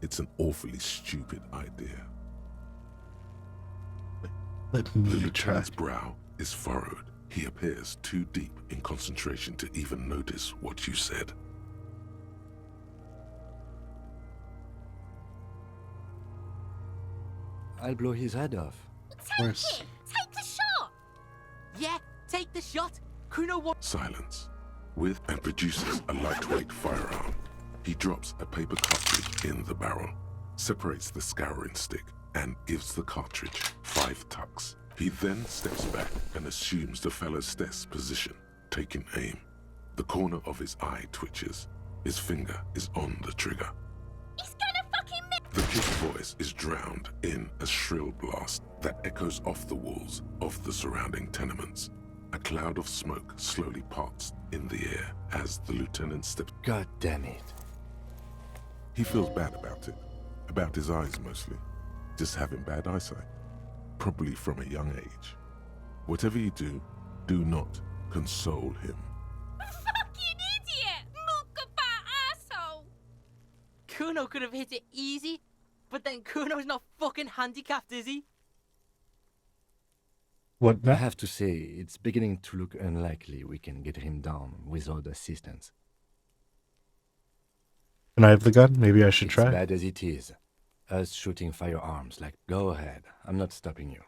it's an awfully stupid idea. Let The me try. lieutenant's brow is furrowed. He appears too deep in concentration to even notice what you said. I'll blow his head off. Take Where's- it. Take the shot. Yeah, take the shot. Kuno wants... Silence. With and produces a lightweight firearm. He drops a paper cartridge in the barrel, separates the scouring stick, and gives the cartridge 5 tucks. He then steps back and assumes the fellow's desk position, taking aim. The corner of his eye twitches. His finger is on the trigger. He's gonna fucking miss. The kid's voice is drowned in a shrill blast that echoes off the walls of the surrounding tenements. A cloud of smoke slowly parts in the air as the lieutenant steps. God damn it. He feels bad about his eyes mostly, just having bad eyesight, probably from a young age. Whatever you do, do not console him. Fucking idiot. Mulka asshole. Kuno could have hit it easy, but then Kuno's not fucking handicapped, is he? What I now? have to say, it's beginning to look unlikely we can get him down without assistance. Can I have the gun? Maybe I should It's try. bad as it is. Us shooting firearms, like, go ahead. I'm not stopping you.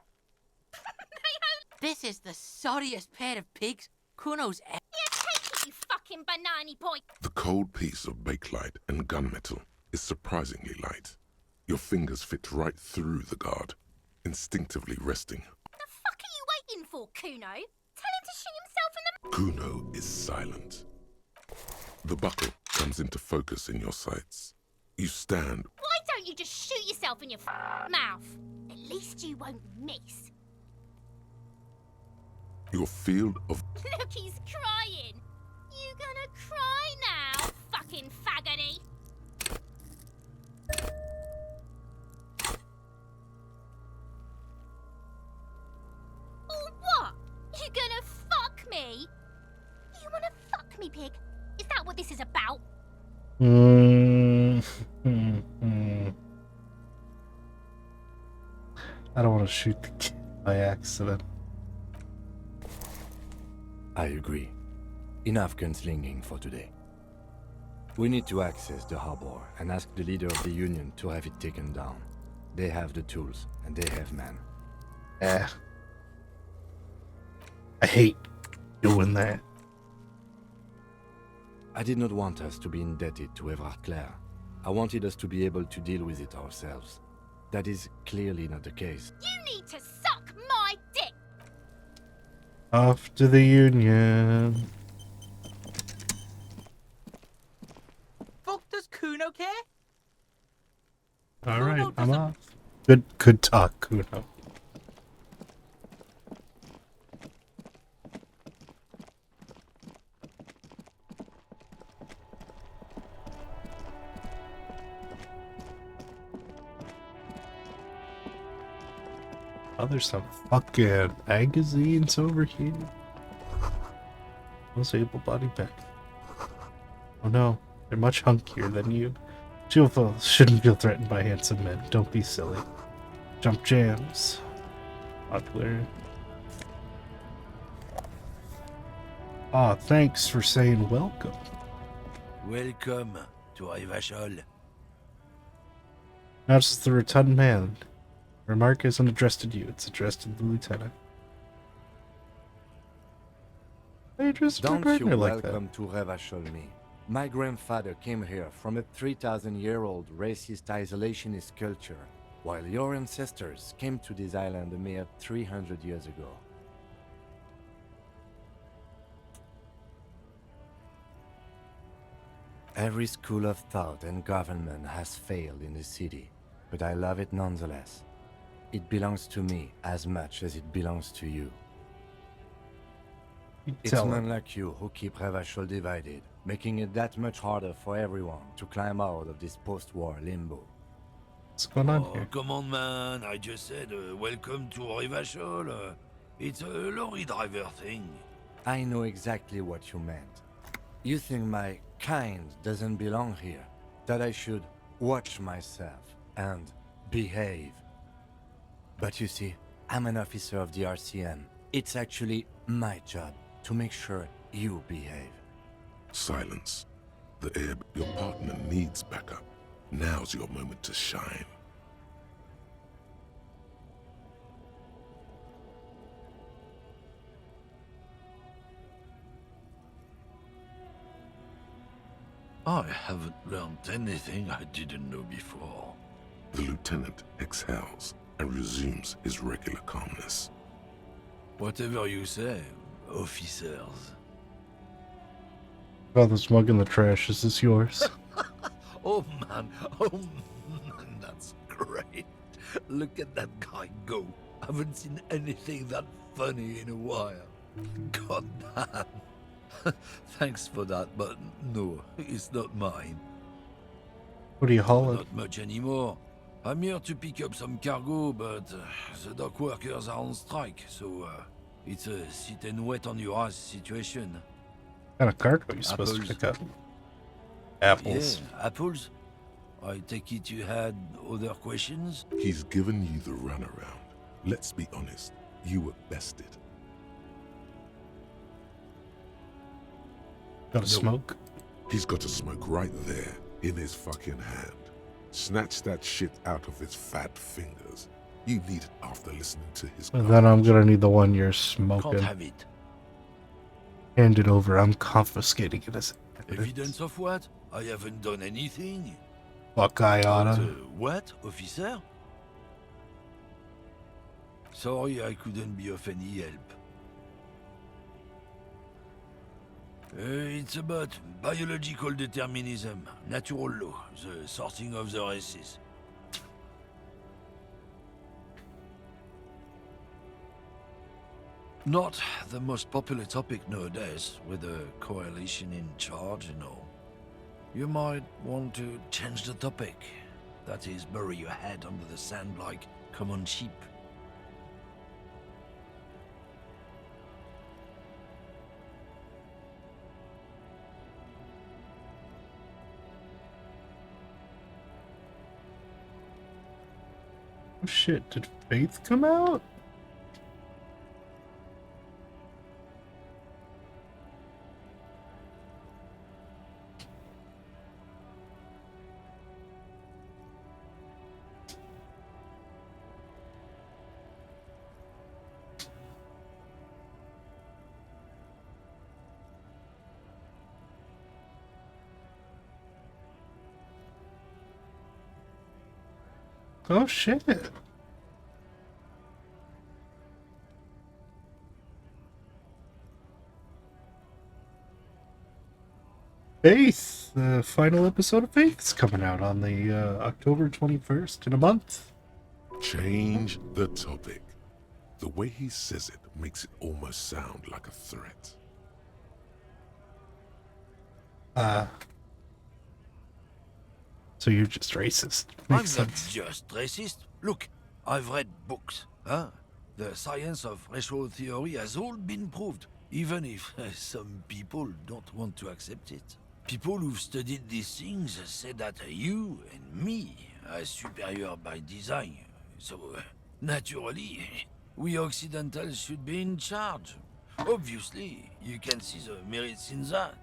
This is the sorriest pair of pigs Kuno's ever... Yeah, take it, you fucking banana boy. The cold piece of bakelite and gunmetal is surprisingly light. Your fingers fit right through the guard, instinctively resting. The fuck are you waiting for, Kuno? Tell him to shoot himself in the... Kuno is silent. The buckle comes into focus in your sights. You stand. Why don't you just shoot yourself in your mouth? At least you won't miss. Your field of... Look, he's crying. You gonna cry now, fucking faggoty? Or what? You gonna fuck me? You wanna fuck me, pig? Is that what this is about? I don't want to shoot the kid by accident. I agree. Enough gunslinging for today. We need to access the harbor and ask the leader of the Union to have it taken down. They have the tools, and they have men. I hate doing that. I did not want us to be indebted to Evrard Clare. I wanted us to be able to deal with it ourselves. That is clearly not the case. You need to suck my dick! Off to the Union. Fuck does Kuno care? Alright, Kuno I'm doesn't- off. Good talk, Kuno. Oh, there's some fucking magazines over here. Those able-bodied back. Oh no, they're much hunkier than you. Shouldn't feel threatened by handsome men. Don't be silly. Jump jams. Popular. Ah, thanks for saying welcome. Welcome to Rivachol. Notice the rotund man. Remark isn't addressed to you, it's addressed to the lieutenant. Why are you dressed Don't like you that? Like that? welcome to Revachol me. My grandfather came here from a 3,000-year-old racist isolationist culture, while your ancestors came to this island a mere 300 years ago. Every school of thought and government has failed in the city, but I love it nonetheless. It belongs to me as much as it belongs to you. It's Tell men him. like you who keep Revachol divided, making it that much harder for everyone to climb out of this post-war limbo. What's going on Oh, here? come on, man. I just said welcome to Rivachol. It's a lorry driver thing. I know exactly what you meant. You think my kind doesn't belong here, that I should watch myself and behave. But you see, I'm an officer of the RCM. It's actually my job to make sure you behave. Silence. The air, your partner needs backup. Now's your moment to shine. I haven't learned anything I didn't know before. The lieutenant exhales and resumes his regular calmness. Whatever you say, officers. Oh, this mug in the trash. Is this yours? Oh man, that's great. Look at that guy go. Haven't seen anything that funny in a while. God damn. Thanks for that, but no, it's not mine. What are you hauling? Not much anymore. I'm here to pick up some cargo, but the dock workers are on strike, so it's a sit and wait on your ass situation. What kind of cargo are you supposed to Apples. pick up? Apples. Yeah, apples. I take it you had other questions? He's given you the runaround. Let's be honest, you were bested. Got a smoke? He's got a smoke right there in his fucking hand. Snatch that shit out of his fat fingers. You need it after listening to his And then I'm gonna need the one you're Can't smoking. have it. Hand it over. I'm confiscating it as evidence. Evidence of what? I haven't done anything. Buckeye on But, him. what, officer? Sorry I couldn't be of any help. It's about biological determinism, natural law, the sorting of the races. Not the most popular topic nowadays, with the coalition in charge and all. You might want to change the topic. That is, bury your head under the sand like common sheep. Oh shit, did Faith come out? Oh shit. Faith, the final episode of Faith is coming out on the October 21st in a month. Change the topic. The way he says it makes it almost sound like a threat. So you're just racist. I'm Makes not sense. just racist. Look, I've read books. The science of racial theory has all been proved, even if some people don't want to accept it. People who've studied these things say that you and me are superior by design. So, naturally, we Occidentals should be in charge. Obviously, you can see the merits in that.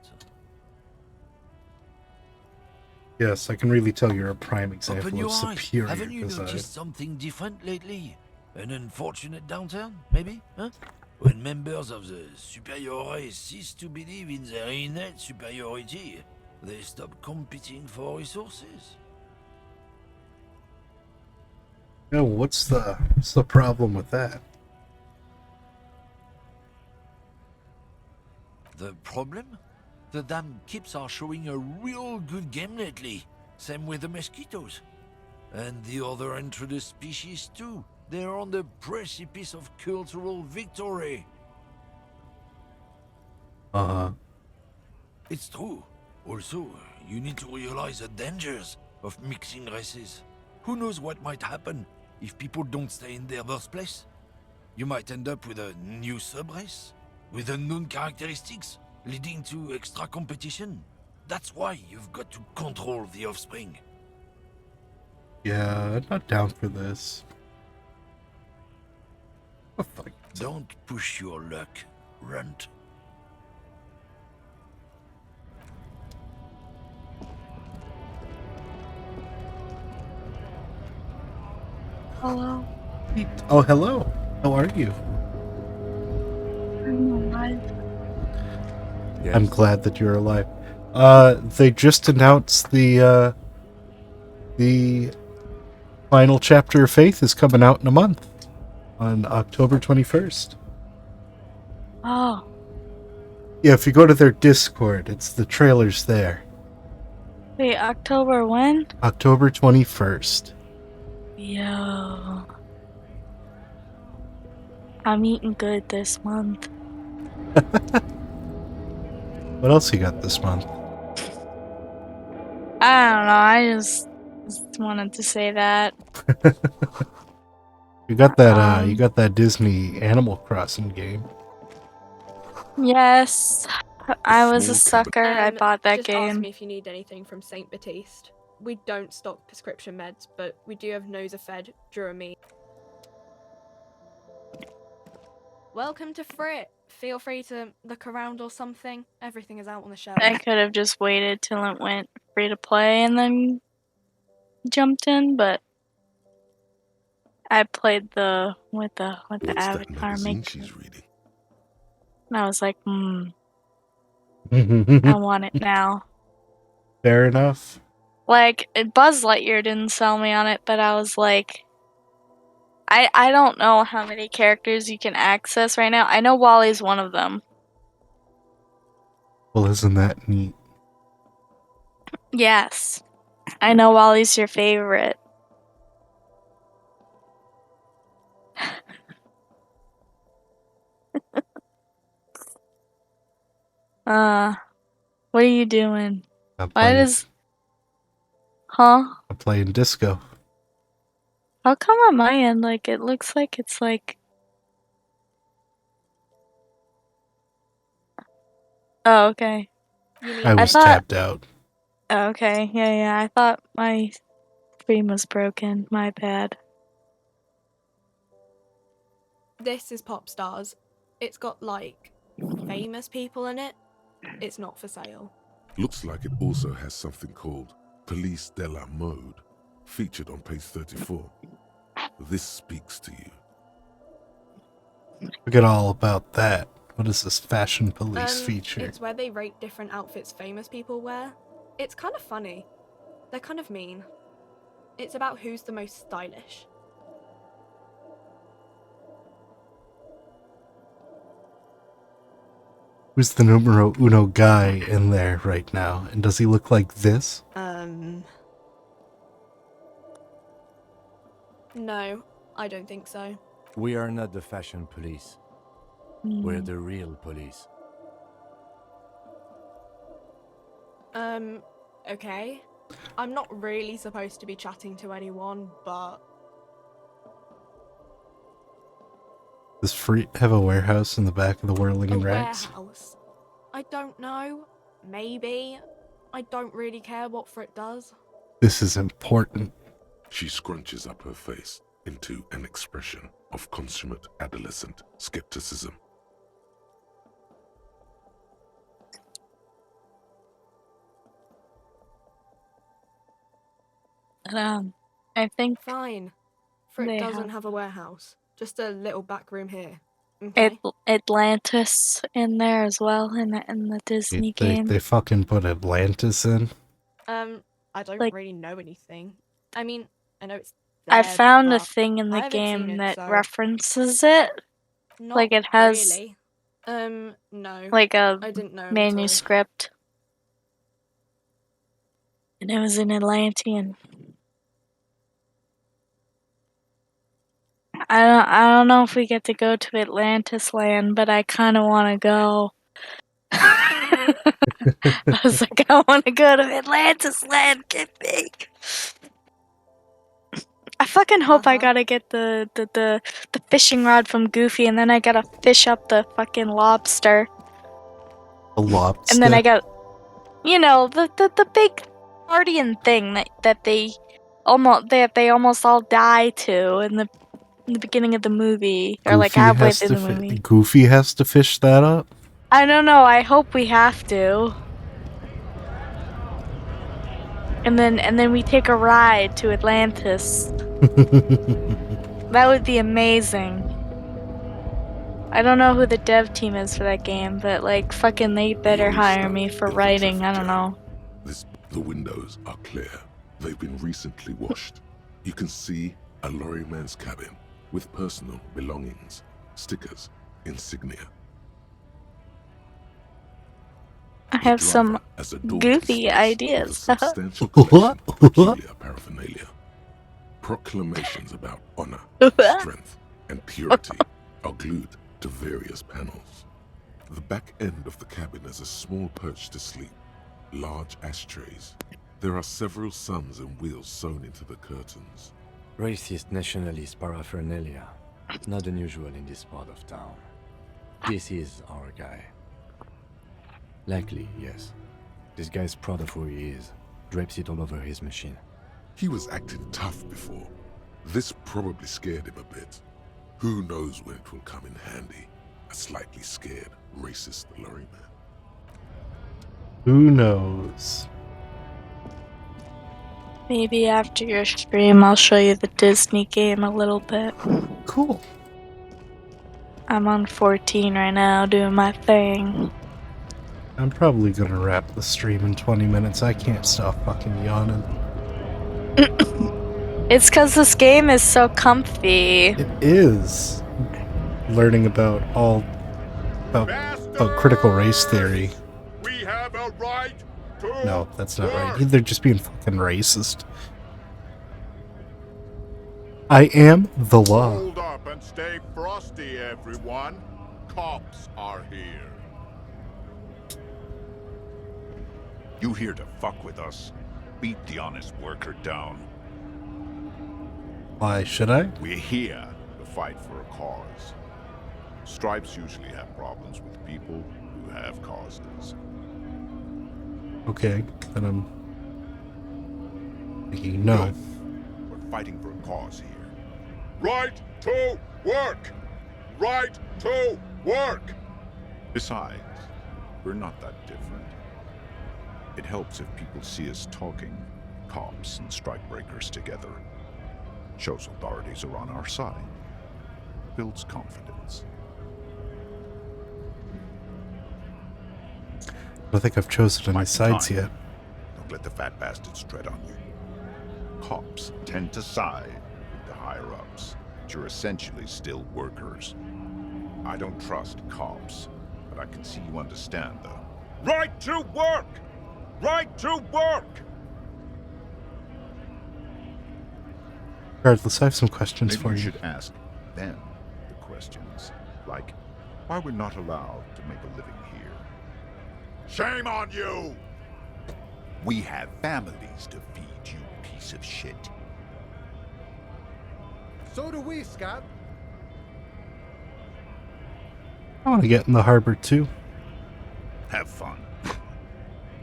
Yes, I can really tell you're a prime Open example your of eyes. superior Haven't you design. noticed something different lately? An unfortunate downturn, maybe? Huh? When members of the superior race cease to believe in their innate superiority, they stop competing for resources. No, what's the problem with that? The problem? The damn kips are showing a real good game lately. Same with the mosquitoes. And the other introduced species too. They're on the precipice of cultural victory. Uh-huh. It's true. Also, you need to realize the dangers of mixing races. Who knows what might happen if people don't stay in their birthplace? You might end up with a new subrace, with unknown characteristics, leading to extra competition. That's why you've got to control the offspring. Yeah, I'm not down for this. Oh, fuck. Don't push your luck, Runt. Hello, Oh, hello. How are you? I'm alive. Yes. I'm glad that you're alive. They just announced the final chapter of Faith is coming out in a month on October 21st. Oh, Yeah, if you go to their Discord, it's the trailers there. wait, October when? October 21st. Yo. I'm eating good this month. What else you got this month? I don't know, I just wanted to say that. You got that Disney Animal Crossing game. Yes, I was a Small sucker. I bought that just ask game. me if you need anything from St. Baptiste. We don't stock prescription meds, but we do have Nosafed, Duramine. Welcome to Frit. Feel free to look around or something. Everything is out on the shelf. I could have just waited till it went free to play and then jumped in, but I played with the What's that avatar magazine maker. she's reading? And I was like, I want it now. Fair enough. Like, Buzz Lightyear didn't sell me on it, but I was like, I don't know how many characters you can access right now. I know Wally's one of them. Well, isn't that neat? Yes. I know Wally's your favorite. What are you doing? I'm Why playing, does... Huh? I'm playing disco. How come on my end, like, it looks like it's like... Oh, okay. I was tapped out. Oh, okay, yeah, I thought my stream was broken. My bad. This is Pop Stars. It's got, like, famous people in it. It's not for sale. Looks like it also has something called Police de la Mode, featured on page 34. This speaks to you. Forget all about that. What is this fashion police feature? It's where they rate different outfits famous people wear. It's kind of funny. They're kind of mean. It's about who's the most stylish. Who's the numero uno guy in there right now? And does he look like this? No, I don't think so. We are not the fashion police. We're the real police. Okay. I'm not really supposed to be chatting to anyone, but... Does Freet have a warehouse in the back of the Whirling and Rags? Warehouse? I don't know. Maybe. I don't really care what Frit does. This is important. She scrunches up her face into an expression of consummate adolescent skepticism. I think... Fine. Frit They doesn't have- have a warehouse. Just a little back room here. Okay? Atlantis in there as well in the Disney game. They fucking put Atlantis in? I don't Like- really know anything. I mean, I know it's there, I found a but thing in I the haven't seen game it, that so- references it. Not Like it has really. No. like a I didn't know until- manuscript. And it was in Atlantean. I don't know if we get to go to Atlantis land, but I kind of want to go. I was like, I want to go to Atlantis land, get big. I fucking hope I gotta get the fishing rod from Goofy, and then I gotta fish up the fucking lobster. A lobster? And then I got, you know, the big guardian thing that they almost all die to in the beginning of the movie, or like halfway through the movie. Goofy has to fish that up? I don't know. I hope we have to. And then we take a ride to Atlantis. That would be amazing. I don't know who the dev team is for that game, but like fucking they better hire me for writing. I don't know. The windows are clear. They've been recently washed. You can see a lorryman's cabin with personal belongings, stickers, insignia. I have some As a door goofy with a ideas. substantial collection of peculiar paraphernalia. Proclamations about honor, strength, and purity are glued to various panels. The back end of the cabin is a small perch to sleep, large ashtrays. There are several suns and wheels sewn into the curtains. Racist nationalist paraphernalia. Not unusual in this part of town. This is our guy. Likely, yes. This guy's proud of who he is. Drapes it all over his machine. He was acting tough before. This probably scared him a bit. Who knows when it will come in handy? A slightly scared, racist lorryman. Who knows? Maybe after your stream, I'll show you the Disney game a little bit. Cool. I'm on 14 right now, doing my thing. I'm probably gonna wrap the stream in 20 minutes. I can't stop fucking yawning. It's because this game is so comfy. It is learning about critical race theory. We have a right to No, that's not right. They're just being fucking racist. I am the law. Hold up and stay frosty, everyone. Cops are here. You here to fuck with us? Beat the honest worker down. Why should I? We're here to fight for a cause. Stripes usually have problems with people who have causes. Okay, then I'm thinking no. Good. We're fighting for a cause here. Right to work! Right to work! Besides, we're not that different. It helps if people see us talking, cops and strikebreakers together. Shows authorities are on our side. Builds confidence. I don't think I've chosen any sides yet. Don't let the fat bastards tread on you. Cops tend to side with the higher-ups, but you're essentially still workers. I don't trust cops, but I can see you understand, though. Right to work! Right to work! Regardless, I have some questions Maybe for you you. should ask them the questions, like why we're not allowed to make a living here. Shame on you! We have families to feed, you piece of shit. So do we, Scott. I want to get in the harbor too. Have fun.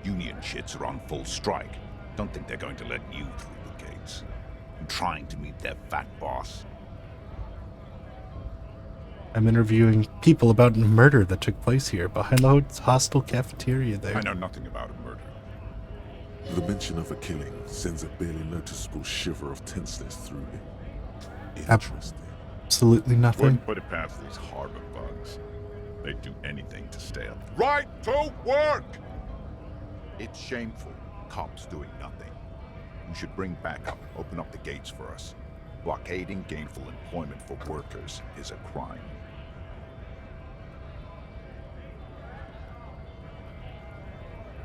Union shits are on full strike. Don't think they're going to let you through the gates. I'm trying to meet their fat boss. I'm interviewing people about a murder that took place here behind the hostel cafeteria there. I know nothing about a murder. The mention of a killing sends a barely noticeable shiver of tenseness through me. Interesting. Absolutely nothing. Wouldn't put it past these harbor bugs. They'd do anything to stay up. Right to work! It's shameful. Cops doing nothing. You should bring backup. Open up the gates for us. Blockading gainful employment for workers is a crime.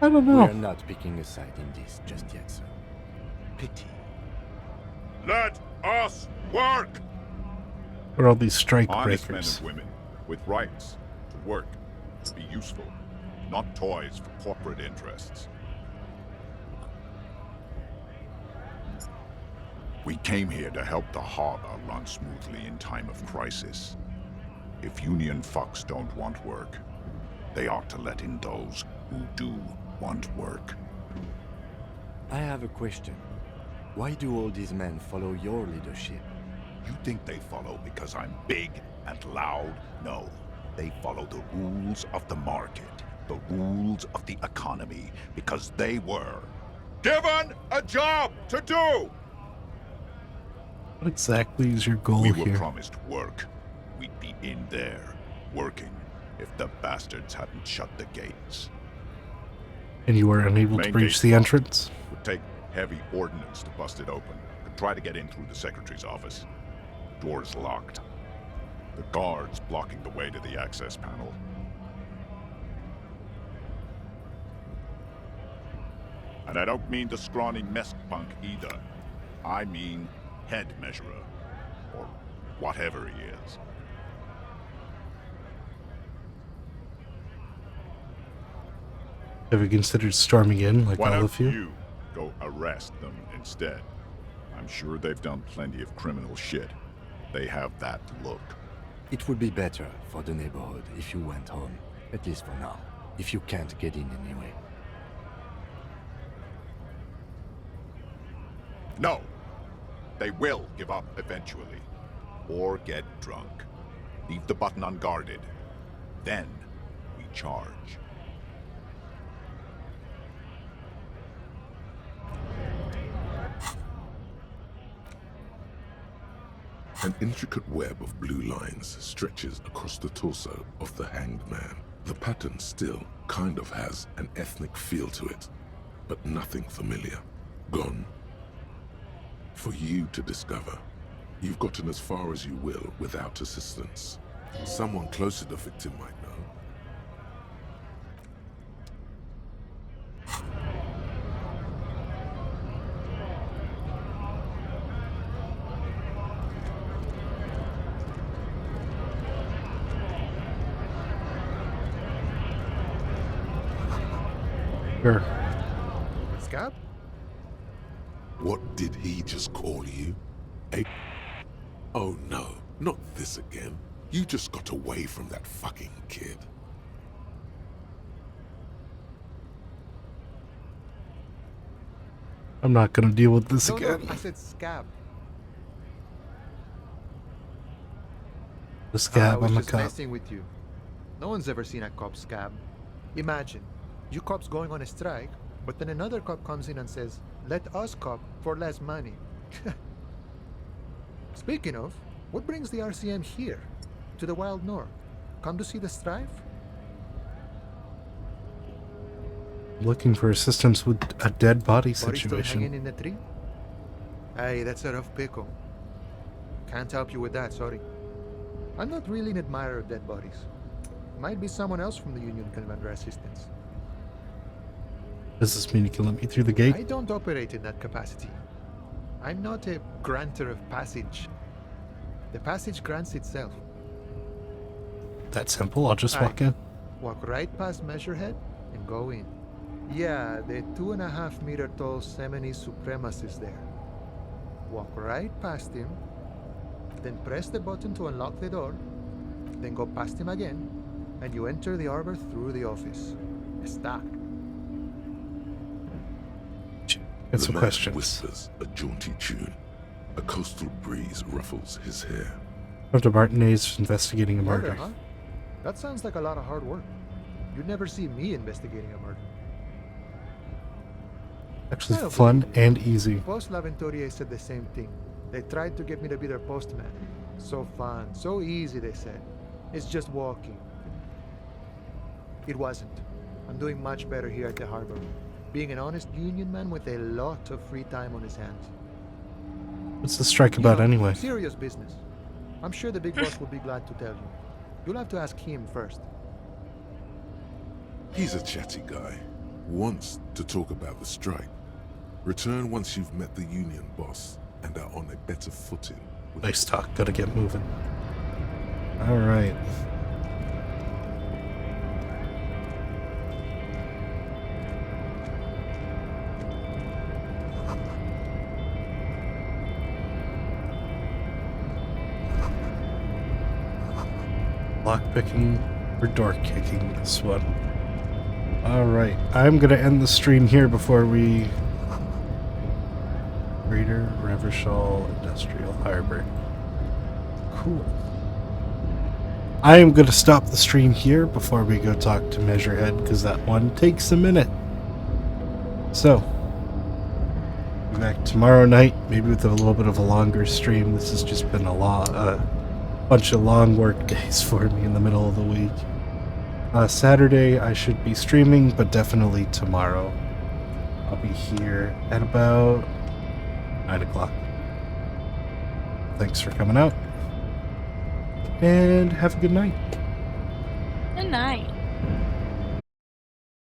I don't know. We're not picking a side in this just yet, sir. Pity. Let us work! What are all these strike Honest breakers? men and women with rights to work, to be useful, not toys for corporate interests. We came here to help the harbor run smoothly in time of crisis. If union fucks don't want work, they ought to let in those who do want work. I have a question. Why do all these men follow your leadership? You think they follow because I'm big and loud? No. They follow the rules of the market, the rules of the economy, because they were given a job to do! What exactly is your goal We here? were promised work. We'd be in there, working, if the bastards hadn't shut the gates. And you were unable to Main breach gate's the locked. entrance? Would take heavy ordnance to bust it open. Could try to get in through the secretary's office. Door's locked. The guards blocking the way to the access panel. And I don't mean the scrawny mess punk either. I mean head measurer. Or whatever he is. Have you considered storming in like Why all don't of you? you go arrest them instead? I'm sure they've done plenty of criminal shit. They have that look. It would be better for the neighborhood if you went home, at least for now, if you can't get in anyway. No. They will give up eventually. Or get drunk. Leave the button unguarded. Then we charge. An intricate web of blue lines stretches across the torso of the hanged man. The pattern still kind of has an ethnic feel to it, but nothing familiar. Gone. for you to discover. You've gotten as far as you will without assistance. Someone closer to the victim might know. Sure. Scab? What did he just call you? Oh no, not this again. You just got away from that fucking kid. I'm not gonna deal with this No, again. I said Scab. The Scab, I was I'm a just cop. messing with you. No one's ever seen a cop scab. Imagine, you cops going on a strike, but then another cop comes in and says, let us cop for less money. Speaking of, what brings the RCM here? To the Wild North? Come to see the strife? Looking for assistance with a dead body Body still situation. hanging in the tree? Hey, that's a rough pickle. Can't help you with that, sorry. I'm not really an admirer of dead bodies. Might be someone else from the Union can render assistance. Does this mean you can let me through the gate? I don't operate in that capacity. I'm not a granter of passage. The passage grants itself. That's simple, I'll just Aye. walk in. Walk right past Measurehead and go in. Yeah, the 2.5 meter tall Semini supremacist there. Walk right past him, then press the button to unlock the door, then go past him again, and you enter the arbor through the office. Está. Got some The man questions. whispers a jaunty tune. A coastal breeze ruffles his hair. Dr. Martinez investigating a Murder, murder. huh? That sounds like a lot of hard work. You'd never see me investigating a murder. Actually I don't fun believe you. and easy. Post Laventurier said the same thing. They tried to get me to be their postman. So fun, so easy, they said. It's just walking. It wasn't. I'm doing much better here at the harbor. Being an honest union man with a lot of free time on his hands. What's the strike about You know, anyway? Serious business. I'm sure the big boss will be glad to tell you. You'll have to ask him first. He's a chatty guy. Wants to talk about the strike. Return once you've met the union boss and are on a better footing. Nice talk, gotta get moving. Alright. Lockpicking or door kicking this one. Alright, I'm gonna end the stream here before we... Greater Revershaw Industrial Harbor. Cool. I am gonna stop the stream here before we go talk to Measurehead, because that one takes a minute. So, be back tomorrow night, maybe with a little bit of a longer stream. This has just been a bunch of long work days for me in the middle of the week. Saturday I should be streaming, but definitely tomorrow. I'll be here at about 9 o'clock. Thanks for coming out. And have a good night. Good night.